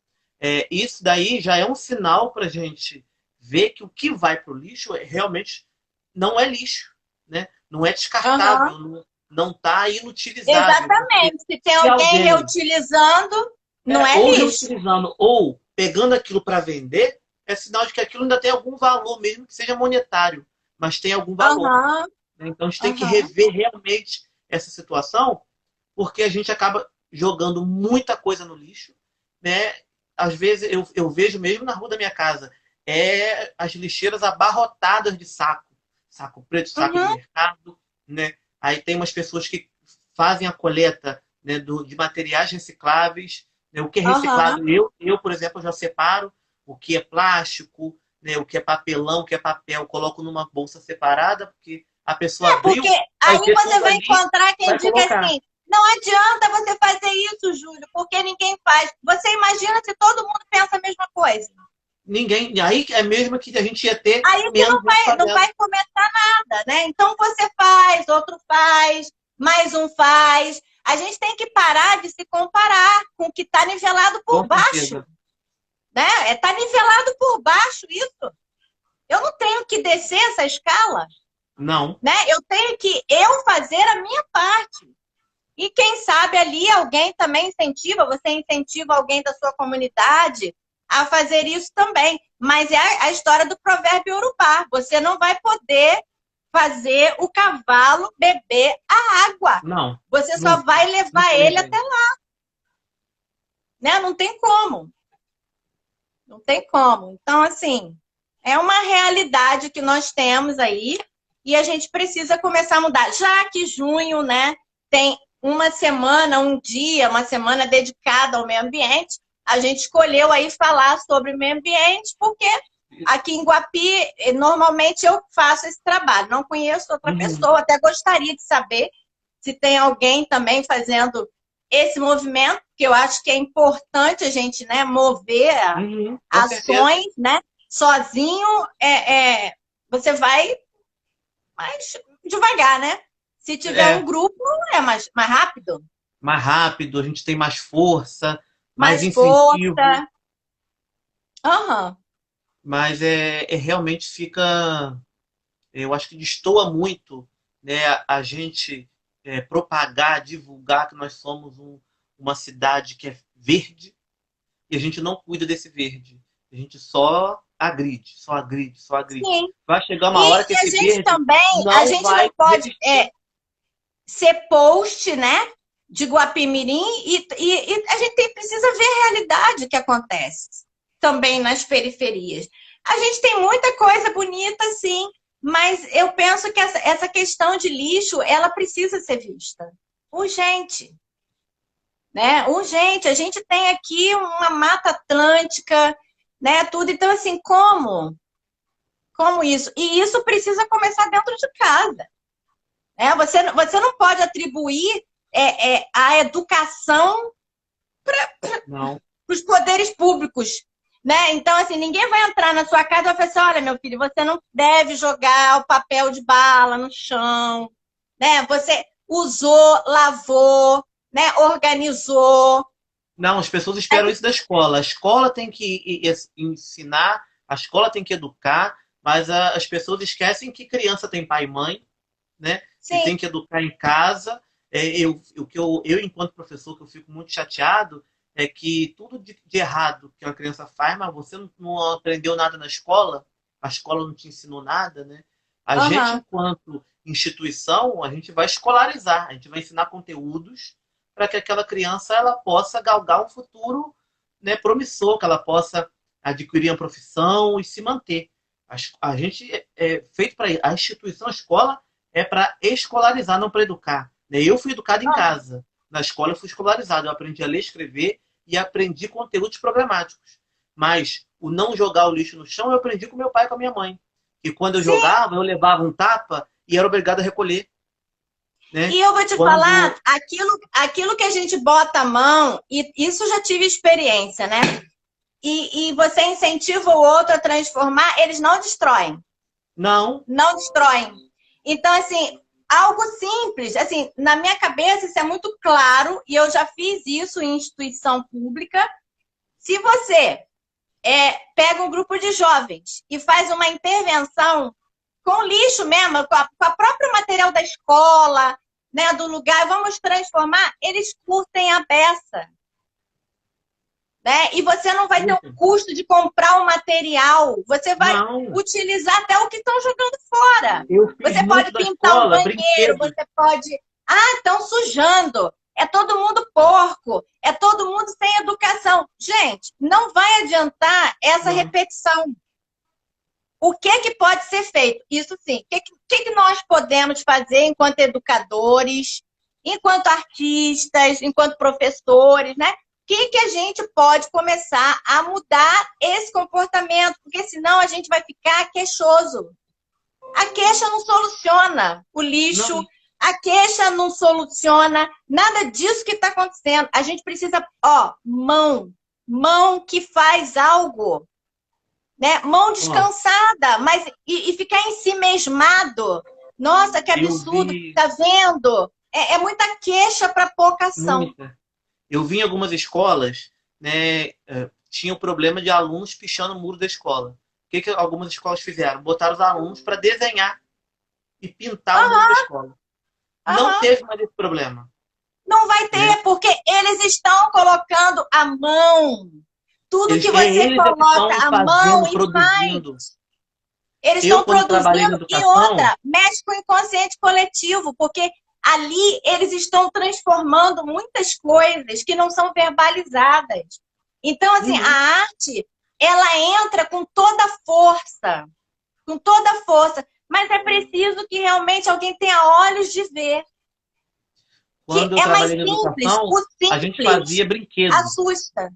A: Isso daí já é um sinal para a gente ver que o que vai para o lixo realmente não é lixo, né? Não é
B: Aham.
A: descartável, não está inutilizável. Porque
B: Exatamente. Se tem
A: se
B: alguém
A: alguém
B: reutilizando, não é
A: ou
B: lixo.
A: reutilizando ou pegando aquilo para vender, é sinal de que aquilo ainda tem algum valor, mesmo que seja monetário, mas tem algum valor.
B: Aham,
A: Né? Então a gente tem que
B: aham.
A: rever realmente essa situação, porque a gente acaba jogando muita coisa no lixo, né? Às vezes eu vejo mesmo na rua da minha casa, as lixeiras abarrotadas de saco preto, saco de
B: Uhum,
A: mercado, né? Aí tem umas pessoas que fazem a coleta, né, de materiais recicláveis, né? O que é
B: aham.
A: reciclado, por exemplo, já separo o que é plástico, né, o que é papelão, o que é papel, coloco numa bolsa separada, porque a pessoa
B: Porque
A: abriu, vai
B: aí
A: ver
B: você
A: tudo
B: vai
A: ali,
B: encontrar quem
A: vai
B: diga
A: colocar.
B: assim: não adianta você fazer isso, Júlio, porque ninguém faz. Você imagina se todo mundo pensa a mesma coisa.
A: Ninguém. Aí é mesmo que a gente ia ter
B: Aí você
A: menos gente
B: não
A: fazendo.
B: vai começar nada, né? Então você faz, outro faz, mais um faz. A gente tem que parar de se comparar com o que está nivelado por
A: Com
B: baixo,
A: certeza.
B: né? Está nivelado por baixo isso. Eu não tenho que descer essa escala,
A: Não.
B: né? Eu tenho que eu fazer a minha parte. E quem sabe ali alguém também incentiva, você incentiva alguém da sua comunidade a fazer isso também. Mas é a história do provérbio urubá. Você não vai poder fazer o cavalo beber a água.
A: Não.
B: Você só
A: Nunca.
B: vai levar ele até
A: Infelizmente.
B: lá, né? Não tem como. Não tem como. Então, assim, é uma realidade que nós temos aí e a gente precisa começar a mudar. Já que junho, né, tem uma semana, um dia, uma semana dedicada ao meio ambiente, a gente escolheu aí falar sobre meio ambiente porque aqui em Guapi, normalmente eu faço esse trabalho. Não conheço outra
A: Uhum.
B: pessoa, até gostaria de saber se tem alguém também fazendo esse movimento, que eu acho que é importante a gente, né, mover
A: Uhum. Com certeza.
B: ações, né? Sozinho, você vai mais devagar, né? Se tiver um
A: É
B: grupo, é mais rápido,
A: mais rápido, a gente tem mais força, mais
B: mais
A: incentivo,
B: força. Aham.
A: mas realmente fica. Eu acho que destoa muito, né, a gente propagar, divulgar que nós somos uma cidade que é verde e a gente não cuida desse verde. A gente só agride, só agride, só agride.
B: Sim.
A: Vai chegar uma hora que
B: E a
A: esse
B: gente
A: verde
B: também, a
A: não
B: gente
A: vai
B: não pode
A: resistir.
B: ser post, né? De Guapimirim e a gente precisa ver a realidade que acontece também nas periferias. A gente tem muita coisa bonita, sim, mas eu penso que essa questão de lixo, ela precisa ser vista. Urgente, né? Urgente. A gente tem aqui uma Mata Atlântica, né? Tudo. Então, assim, como? Como isso? E isso precisa começar dentro de casa. Né? Você não pode atribuir a educação
A: Não,
B: para os poderes públicos. Né? Então, assim, ninguém vai entrar na sua casa e vai falar assim: olha, meu filho, você não deve jogar o papel de bala no chão. Né? Você usou, lavou, né? Organizou.
A: não, as pessoas esperam isso da escola. A escola tem que ensinar, a escola tem que educar, mas as pessoas esquecem que criança tem pai e mãe, né? Que
B: Sim,
A: tem que educar em casa. O que eu, enquanto professor, que eu fico muito chateado, é que tudo de errado que uma criança faz, mas você não aprendeu nada na escola, a escola não te ensinou nada, né? A gente,
B: aham,
A: enquanto instituição, a gente vai escolarizar, a gente vai ensinar conteúdos para que aquela criança ela possa galgar um futuro, né, promissor, que ela possa adquirir uma profissão e se manter. A gente é feito para a instituição, a escola é para escolarizar, não para educar. Né? Eu fui educado em casa. Na escola eu fui escolarizado. Eu aprendi a ler, escrever e aprendi conteúdos programáticos. Mas o não jogar o lixo no chão eu aprendi com meu pai e com a minha mãe. E quando eu
B: Sim.
A: jogava, eu levava um tapa e era obrigado a recolher. Né?
B: E eu vou te falar, aquilo que a gente bota a mão, e isso eu já tive experiência, né? E você incentiva o outro a transformar, eles não destroem.
A: Não.
B: Não destroem. Então, assim, algo simples. Assim, na minha cabeça, isso é muito claro, e eu já fiz isso em instituição pública. Se você pega um grupo de jovens e faz uma intervenção com lixo mesmo, com a próprio material da escola, né, do lugar, vamos transformar, eles curtem a beça. Né? E você não vai ter um custo de comprar o material. Você vai utilizar até o que estão jogando fora. Você pode pintar um banheiro, você pode... Ah, estão sujando. É todo mundo porco. É todo mundo sem educação. Gente, não vai adiantar essa repetição. O que pode ser feito? Isso sim. O que nós podemos fazer enquanto educadores, enquanto artistas, enquanto professores, né? O que a gente pode começar a mudar esse comportamento? Porque senão a gente vai ficar queixoso. A queixa não soluciona o lixo, a queixa não soluciona nada disso que está acontecendo. A gente precisa, mão que faz algo. Né? Mão descansada, mas e ficar em si mesmado. Nossa, que absurdo, tá vendo? É muita queixa para pouca ação.
A: Muita. Eu vi em algumas escolas, né, tinha o problema de alunos pichando o muro da escola. O que algumas escolas fizeram? Botaram os alunos para desenhar e pintar o muro da escola. Não teve mais esse problema.
B: Não vai ter, porque eles estão colocando a mão. Tudo que você coloca a mão e faz. Eles estão produzindo. E outra, mexe com o inconsciente coletivo, porque ali eles estão transformando muitas coisas que não são verbalizadas. Então, assim, a arte, ela entra com toda força. Com toda força. Mas é preciso que realmente alguém tenha olhos de ver.
A: Quando eu trabalhei na educação, a gente fazia brinquedos.
B: Assusta.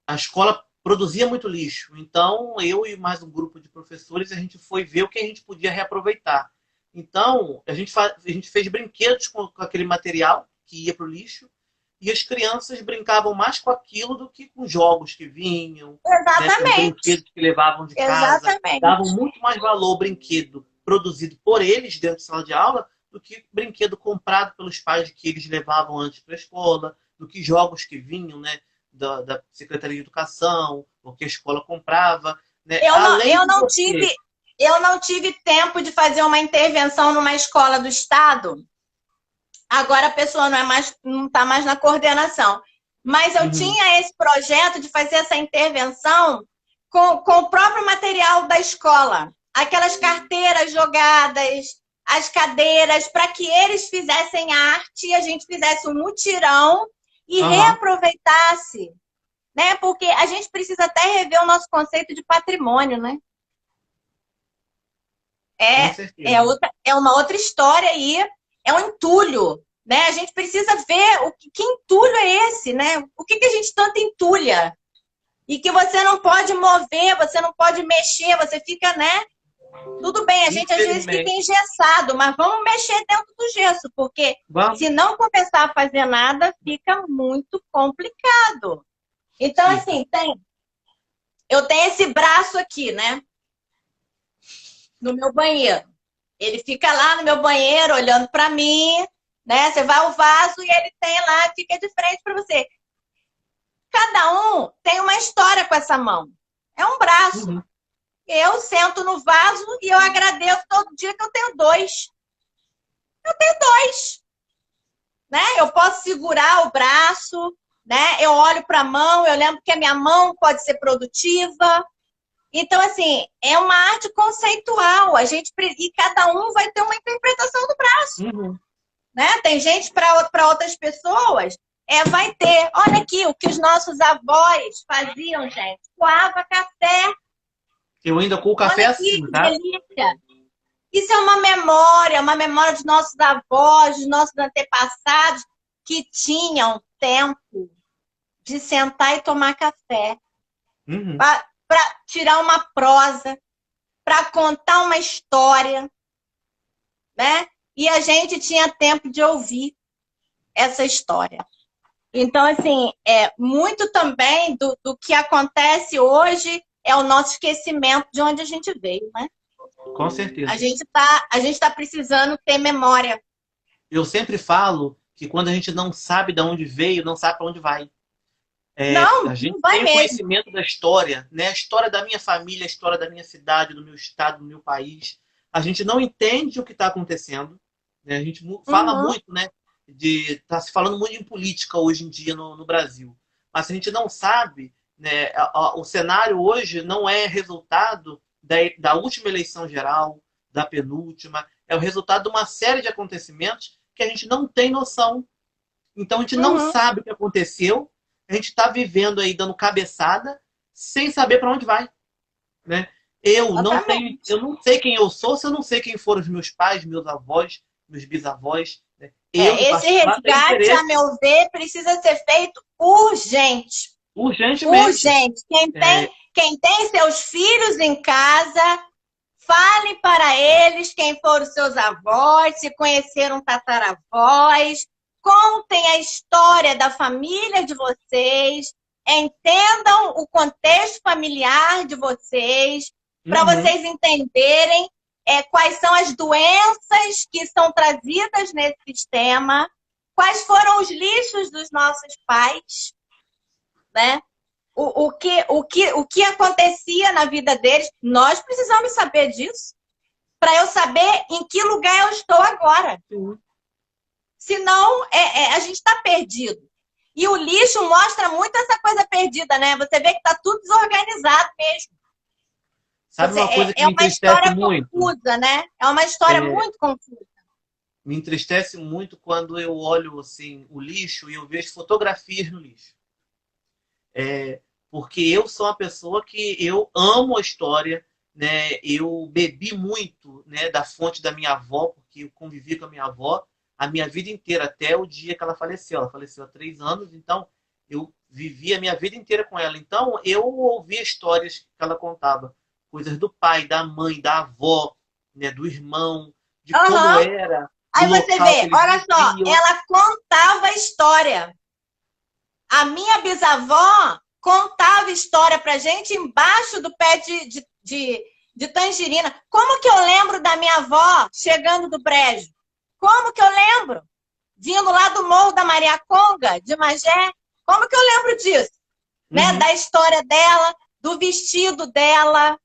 A: A escola produzia muito lixo. Então, eu e mais um grupo de professores, a gente foi ver o que a gente podia reaproveitar. Então, a gente fez brinquedos com aquele material que ia para o lixo e as crianças brincavam mais com aquilo do que com jogos que vinham.
B: Exatamente.
A: Né, com brinquedos que levavam de casa.
B: Exatamente.
A: Davam muito mais valor ao brinquedo produzido por eles dentro da sala de aula do que brinquedo comprado pelos pais que eles levavam antes para a escola, do que jogos que vinham, né, da Secretaria de Educação, ou que a escola comprava. Né?
B: Eu não tive tempo de fazer uma intervenção numa escola do estado. Agora a pessoa não está mais na coordenação. Mas eu tinha esse projeto de fazer essa intervenção com o próprio material da escola. Aquelas carteiras jogadas, as cadeiras, para que eles fizessem arte e a gente fizesse um mutirão e reaproveitasse. Né? Porque a gente precisa até rever o nosso conceito de patrimônio, né? É uma outra história aí, é um entulho, né? A gente precisa ver que entulho é esse, né? O que a gente tanto entulha? E que você não pode mover, você não pode mexer, você fica, né? Tudo bem, a gente às vezes fica engessado, mas vamos mexer dentro do gesso, porque se não começar a fazer nada, fica muito complicado. Então, assim, eu tenho esse braço aqui, né? No meu banheiro. Ele fica lá no meu banheiro, olhando para mim, né? Você vai ao vaso e ele tem lá, fica de frente para você. Cada um tem uma história com essa mão. É um braço. Eu sento no vaso e eu agradeço todo dia que eu tenho 2. Eu tenho 2. Né? Eu posso segurar o braço, né? Eu olho para a mão, eu lembro que a minha mão pode ser produtiva. Então, assim, é uma arte conceitual. E cada um vai ter uma interpretação do braço,
A: Uhum.
B: né? Tem gente para outras pessoas, vai ter. Olha aqui o que os nossos avós faziam, gente. Coava café.
A: Eu ainda com o café
B: Olha aqui,
A: assim,
B: que
A: tá?
B: delícia. Isso é uma memória dos nossos avós, dos nossos antepassados, que tinham tempo de sentar e tomar café,
A: Uhum.
B: para tirar uma prosa, para contar uma história, né? E a gente tinha tempo de ouvir essa história. Então, assim, muito também do que acontece hoje é o nosso esquecimento de onde a gente veio, né?
A: Com certeza.
B: A gente tá precisando ter memória.
A: Eu sempre falo que quando a gente não sabe de onde veio, não sabe para onde vai.
B: Não,
A: A gente
B: não vai
A: tem o
B: mesmo.
A: conhecimento da história, né? A história da minha família, a história da minha cidade, do meu estado, do meu país. A gente não entende o que está acontecendo, né? A gente fala
B: Uhum,
A: muito, né? Tá se falando muito em política hoje em dia no Brasil. Mas a gente não sabe, né? O cenário hoje não é resultado da última eleição geral, da penúltima. É o resultado de uma série de acontecimentos que a gente não tem noção. Então a gente não
B: uhum,
A: sabe o que aconteceu, a gente está vivendo aí dando cabeçada sem saber para onde vai, né?
B: exatamente.
A: Eu não sei quem eu sou se eu não sei quem foram os meus pais, meus avós, meus bisavós. Né? Eu, no
B: Esse
A: particular, tenho
B: resgate, a
A: interesse
B: meu ver, precisa ser feito urgente.
A: urgentemente.
B: Urgente.
A: É,
B: Quem tem seus filhos em casa, fale para eles quem foram seus avós, se conheceram tataravós, contem a história da família de vocês, entendam o contexto familiar de vocês, para
A: uhum,
B: vocês entenderem quais são as doenças que são trazidas nesse sistema, quais foram os lixos dos nossos pais, né? O que acontecia na vida deles, nós precisamos saber disso para eu saber em que lugar eu estou agora.
A: sim.
B: Senão, a gente está perdido. E o lixo mostra muito essa coisa perdida, né? Você vê que está tudo desorganizado mesmo.
A: Sabe uma coisa que
B: É
A: me
B: uma
A: entristece
B: história
A: muito?
B: confusa, né? É uma história
A: É,
B: muito confusa.
A: me entristece muito quando eu olho assim o lixo e eu vejo fotografias no lixo. Porque eu sou uma pessoa que eu amo a história, né? Eu bebi muito, né, da fonte da minha avó, porque eu convivi com a minha avó a minha vida inteira, até o dia que ela faleceu. Ela faleceu há 3 anos, então eu vivi a minha vida inteira com ela. Então eu ouvia histórias que ela contava, coisas do pai, da mãe, da avó, né, do irmão, de como
B: Uhum.
A: era o
B: Aí você
A: local que
B: vê,
A: eles
B: olha só,
A: viviam.
B: ela contava a história. A minha bisavó contava história pra gente embaixo do pé de tangerina. Como que eu lembro da minha avó chegando do brejo? Como que eu lembro? Vindo lá do Morro da Maria Conga, de Magé. Como que eu lembro disso? Né?
A: Uhum.
B: Da história dela, do vestido dela,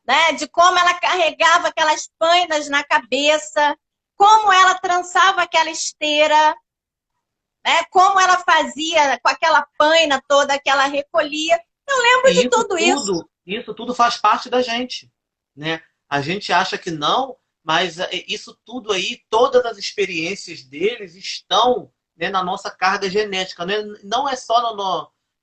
B: né? De como ela carregava aquelas painas na cabeça, como ela trançava aquela esteira, né? Como ela fazia com aquela paina toda que ela recolhia. Eu lembro
A: E
B: de tudo isso.
A: isso tudo faz parte da gente, né? A gente acha que não, mas isso tudo aí, todas as experiências deles estão, né, na nossa carga genética, né? Não é só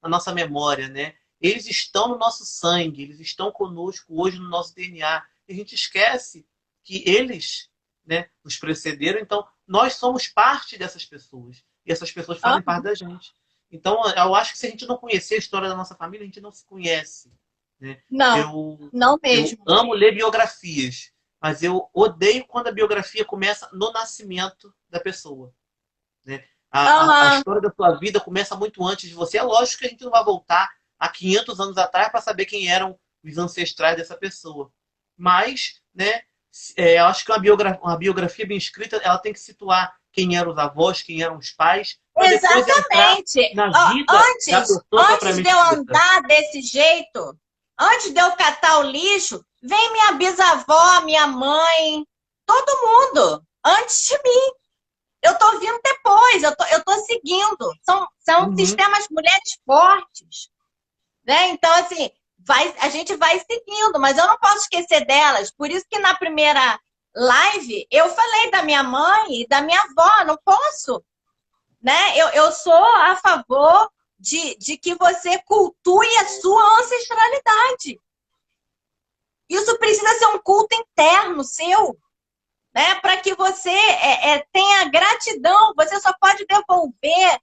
A: na nossa memória, né? Eles estão no nosso sangue, eles estão conosco hoje no nosso DNA. E a gente esquece que eles, né, nos precederam, então nós somos parte dessas pessoas. E essas pessoas
B: Ah,
A: fazem parte da gente. Então, eu acho que se a gente não conhecer a história da nossa família, a gente não se conhece. Né?
B: não, não
A: Eu
B: mesmo.
A: amo ler biografias, mas eu odeio quando a biografia começa no nascimento da pessoa. Né? A
B: Aham.
A: história da sua vida começa muito antes de você. É lógico que a gente não vai voltar há 500 anos atrás para saber quem eram os ancestrais dessa pessoa. Mas, né, eu acho que uma biografia bem escrita, ela tem que situar quem eram os avós, quem eram os pais, para depois entrar
B: Exatamente.
A: na
B: Ó,
A: vida da pessoa
B: antes de
A: propriamente
B: eu
A: dita.
B: andar desse jeito, antes de eu catar o lixo, vem minha bisavó, minha mãe, todo mundo, antes de mim. Eu tô vindo depois, eu tô seguindo. São
A: Uhum.
B: sistemas mulheres fortes, né? Então, assim, a gente vai seguindo, mas eu não posso esquecer delas. Por isso que na primeira live eu falei da minha mãe e da minha avó, não posso, né? Eu sou a favor de que você cultue a sua ancestralidade. Isso precisa ser um culto interno seu, né? Para que você tenha gratidão. Você só pode devolver,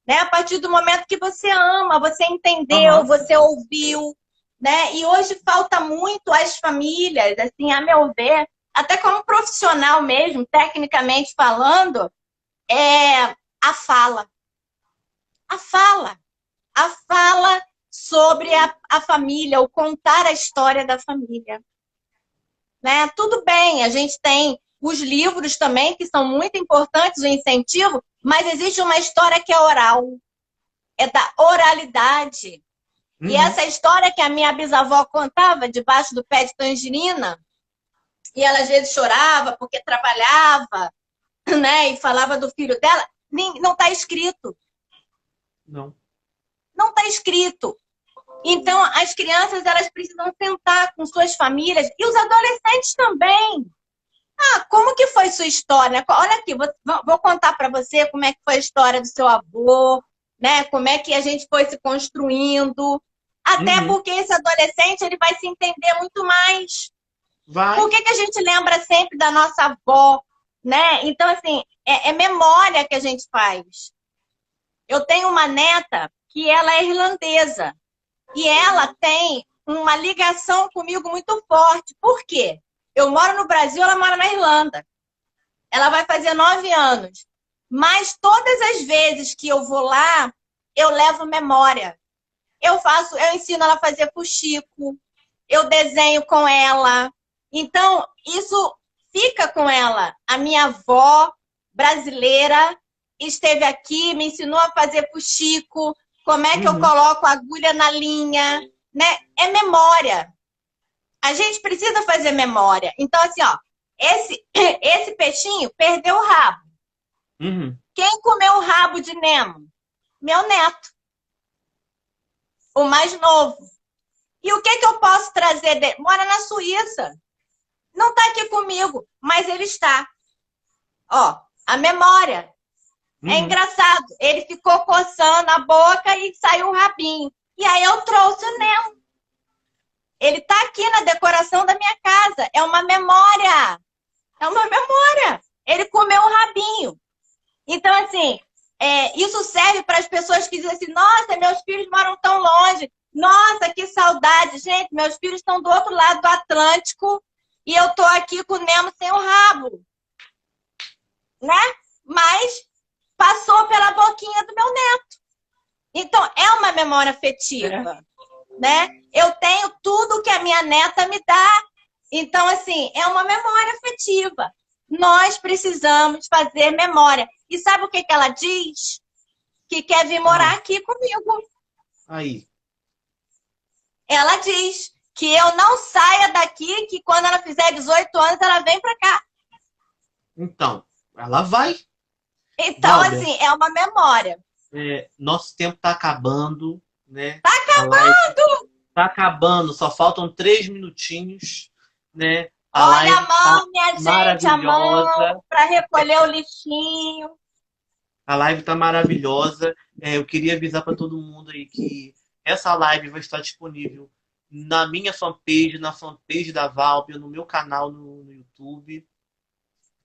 B: né? A partir do momento que você ama, você entendeu, você ouviu, né? E hoje falta muito às famílias, assim, a meu ver, até como profissional mesmo, tecnicamente falando, a fala. A fala. A fala sobre a família, o contar a história da família. Né? Tudo bem, a gente tem os livros também, que são muito importantes, o incentivo, mas existe uma história que é oral. É da oralidade. E essa história que a minha bisavó contava debaixo do pé de tangerina, e ela às vezes chorava porque trabalhava, né? E falava do filho dela, não está escrito.
A: Não.
B: Não está escrito. Então, as crianças elas precisam sentar com suas famílias e os adolescentes também. Como que foi sua história? Olha aqui, vou contar para você como é que foi a história do seu avô, né? Como é que a gente foi se construindo. Até porque esse adolescente ele vai se entender muito mais. Por que a gente lembra sempre da nossa avó, né? Então, assim, é memória que a gente faz. Eu tenho uma neta que ela é irlandesa. E ela tem uma ligação comigo muito forte. Por quê? Eu moro no Brasil, ela mora na Irlanda. Ela vai fazer 9 anos. Mas todas as vezes que eu vou lá, eu levo memória. Eu ensino ela a fazer fuxico, eu desenho com ela. Então, isso fica com ela. A minha avó brasileira esteve aqui, me ensinou a fazer fuxico, como é que eu coloco a agulha na linha, né? É memória. A gente precisa fazer memória. Então, assim, ó, esse peixinho perdeu o rabo. Quem comeu o rabo de Nemo? Meu neto. O mais novo. E o que eu posso trazer dele? Mora na Suíça. Não está aqui comigo, mas ele está. Ó, a memória. É engraçado. Ele ficou coçando a boca e saiu o rabinho. E aí eu trouxe o Nemo. Ele está aqui na decoração da minha casa. É uma memória. É uma memória. Ele comeu o rabinho. Então, assim, isso serve para as pessoas que dizem assim, nossa, meus filhos moram tão longe. Nossa, que saudade. Gente, meus filhos estão do outro lado do Atlântico e eu estou aqui com o Nemo sem o rabo. Né? Mas passou pela boquinha do meu neto. Então, é uma memória afetiva. Né? Eu tenho tudo que a minha neta me dá. Então, assim, é uma memória afetiva. Nós precisamos fazer memória. E sabe o que ela diz? Que quer vir morar aqui comigo.
A: Aí.
B: Ela diz que eu não saia daqui, que quando ela fizer 18 anos, ela vem para cá.
A: Então, ela vai.
B: Então, assim, é uma memória.
A: Nosso tempo está acabando, né?
B: Tá acabando!
A: Tá acabando, só faltam 3 minutinhos, né?
B: Olha a mão, minha gente, a mão para recolher o lixinho.
A: A live tá maravilhosa. Eu queria avisar para todo mundo aí que essa live vai estar disponível na minha fanpage, na fanpage da Valpia, no meu canal no YouTube,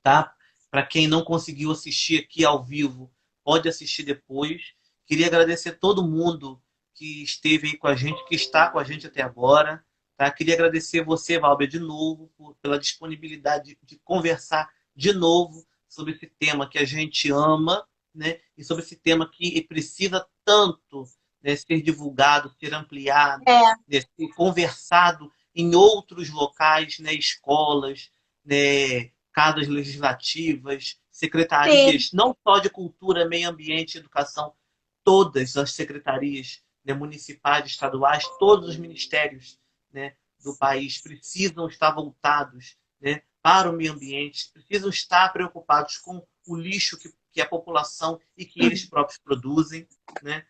A: tá? Para quem não conseguiu assistir aqui ao vivo, pode assistir depois. Queria agradecer todo mundo que esteve aí com a gente, que está com a gente até agora. Tá? Queria agradecer você, Valber, de novo, pela disponibilidade de conversar de novo sobre esse tema que a gente ama, né? E sobre esse tema que precisa tanto, né, ser divulgado, ser ampliado, né, ser conversado em outros locais, né, escolas, né, casas legislativas, secretarias, não só de cultura, meio ambiente e educação, todas as secretarias, né, municipais, estaduais, todos os ministérios, né, do país precisam estar voltados, né, para o meio ambiente, precisam estar preocupados com o lixo que a população e que eles próprios produzem, né?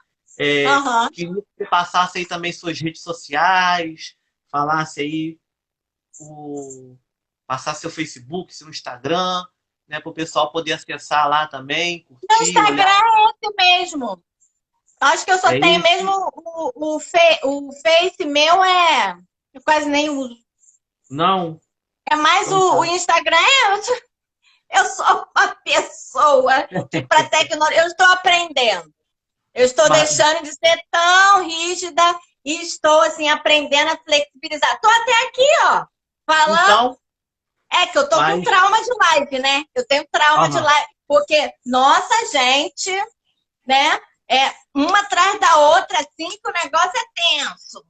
B: Aham.
A: Queria que você passasse aí também suas redes sociais, falasse aí passar seu Facebook, seu Instagram, né, para o pessoal poder acessar lá também,
B: Meu
A: curtir,
B: Instagram
A: olhar.
B: é esse mesmo. Acho que eu só
A: É
B: tenho
A: isso?
B: mesmo o Face meu eu quase nem uso.
A: Não?
B: É mais
A: Então
B: o
A: tá.
B: Instagram. Eu sou uma pessoa que para tecnologia eu estou aprendendo. Eu estou
A: Mas,
B: deixando de ser tão rígida e estou assim aprendendo a flexibilizar. Estou até aqui, ó, falando.
A: então,
B: É que eu tô com
A: mas,
B: trauma de live, né? Eu tenho trauma de
A: aham,
B: live porque nossa gente, né? É uma atrás da outra, assim, que o negócio é tenso.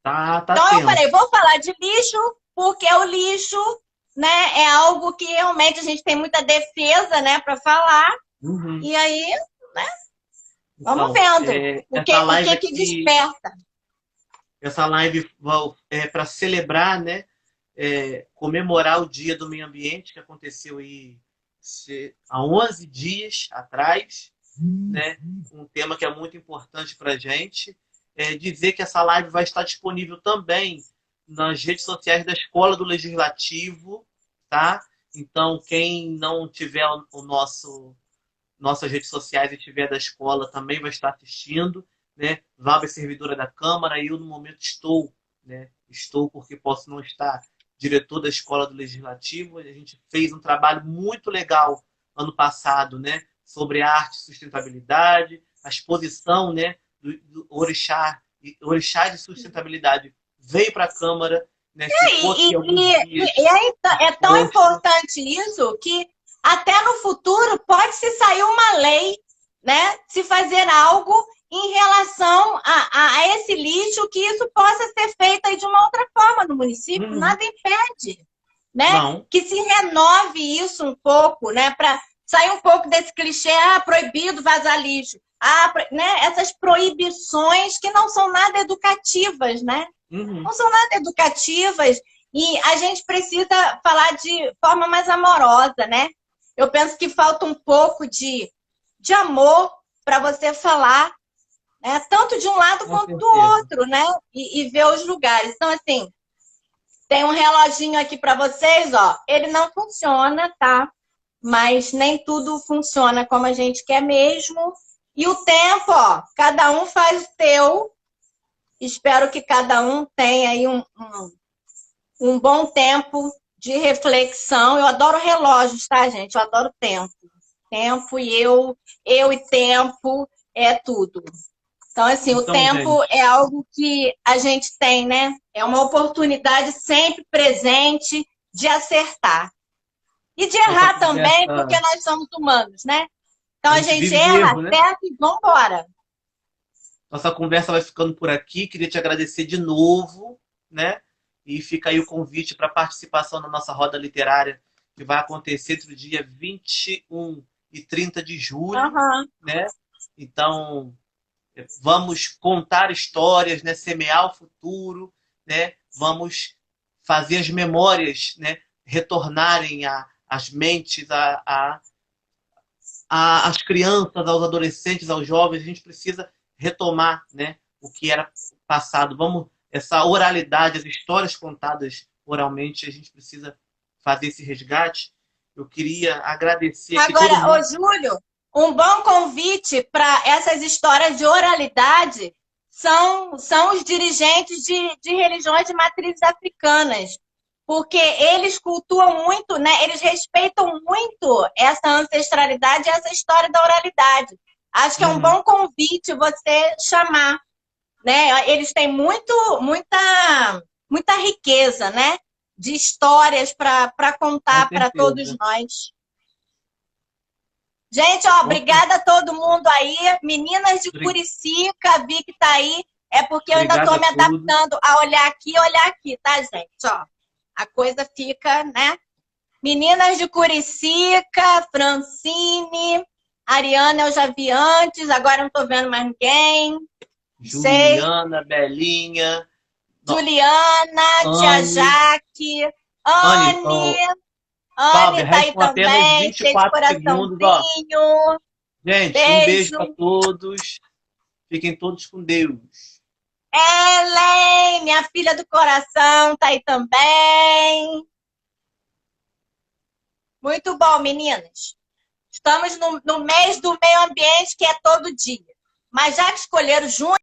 A: tá
B: Então eu falei,
A: tenso.
B: vou falar de lixo, porque o lixo, né, é algo que realmente a gente tem muita defesa, né, para falar.
A: Uhum.
B: E aí, né, vamos
A: Então,
B: vendo o que que desperta.
A: essa live é para celebrar, né, comemorar o Dia do Meio Ambiente que aconteceu aí há 11 dias atrás, né? Um tema que é muito importante para a gente. Dizer que essa live vai estar disponível também nas redes sociais da Escola do Legislativo, tá? Então, quem não tiver nossas redes sociais e tiver da escola também vai estar assistindo, né? Valber é servidora da Câmara, e eu no momento estou, né? Estou porque posso não estar diretor da Escola do Legislativo. A gente fez um trabalho muito legal ano passado, né? Sobre arte e sustentabilidade, a exposição, né? Do Orixá de Sustentabilidade veio para a Câmara, né? Ficou aqui alguns dias
B: É tão
A: exposto.
B: importante isso que até no futuro pode-se sair uma lei, né? Se fazer algo em relação a esse lixo, que isso possa ser feito aí de uma outra forma no município,
A: Uhum.
B: nada impede, né?
A: Não.
B: Que se renove isso um pouco, né? Para sair um pouco desse clichê, proibido vazar lixo. Né? Essas proibições que não são nada educativas, né?
A: Uhum.
B: Não são nada educativas e a gente precisa falar de forma mais amorosa, né? Eu penso que falta um pouco de amor para você falar, né? Tanto de um lado
A: Com
B: quanto do
A: certeza.
B: outro, né? E ver os lugares. Então, assim, tem um reloginho aqui para vocês, ó. Ele não funciona, tá? Mas nem tudo funciona como a gente quer mesmo. E o tempo, ó, cada um faz o seu. Espero que cada um tenha aí um bom tempo de reflexão. Eu adoro relógios, tá, gente? Eu adoro tempo. Tempo e eu e tempo é tudo. Então, assim, o
A: Então,
B: tempo é
A: gente,
B: algo que a gente tem, né? É uma oportunidade sempre presente de acertar. E de
A: nossa
B: errar também, porque
A: conversa,
B: nós somos humanos, né? Então
A: a
B: a
A: gente
B: gente
A: vive de
B: erra,
A: erro, né?
B: acerta e vambora.
A: Nossa conversa vai ficando por aqui. Queria te agradecer de novo, né? E fica aí o convite para participação na nossa roda literária, que vai acontecer entre o dia 21 e 30 de julho,
B: Uhum.
A: né? Então, vamos contar histórias, né? Semear o futuro, né? Vamos fazer as memórias, né? Retornarem às mentes, às crianças, aos adolescentes, aos jovens. A gente precisa retomar, né, o que era passado. Vamos, essa oralidade, as histórias contadas oralmente, a gente precisa fazer esse resgate. Eu queria agradecer aqui todo
B: Agora, ô
A: mundo.
B: Júlio, um bom convite para essas histórias de oralidade são os dirigentes de religiões de matrizes africanas, porque eles cultuam muito, né? Eles respeitam muito essa ancestralidade e essa história da oralidade. Acho que é um
A: Uhum,
B: bom convite você chamar, né? Eles têm muita riqueza, né? De histórias para
A: com
B: contar para todos
A: certeza.
B: nós. Gente, ó, obrigada a todo mundo aí. Meninas de Curicica, vi que tá aí. É porque eu ainda
A: Obrigado
B: estou
A: a
B: me
A: todos.
B: adaptando a olhar aqui, tá, gente? Ó, a coisa fica, né? Meninas de Curicica, Francine, Ariana eu já vi antes, agora não tô vendo mais ninguém. Não sei.
A: Juliana, Belinha,
B: Juliana, Tia
A: Anne.
B: Jaque,
A: Anne,
B: Anne.
A: Cláudia,
B: Anne tá aí
A: restam apenas
B: também, cheia de
A: 24 segundos. Ó.
B: coraçãozinho.
A: Gente, um beijo para
B: Beijo.
A: todos. Fiquem todos com Deus.
B: Ellen, minha filha do coração, tá aí também. Muito bom, meninas. Estamos no mês do meio ambiente, que é todo dia. Mas já que escolheram junho,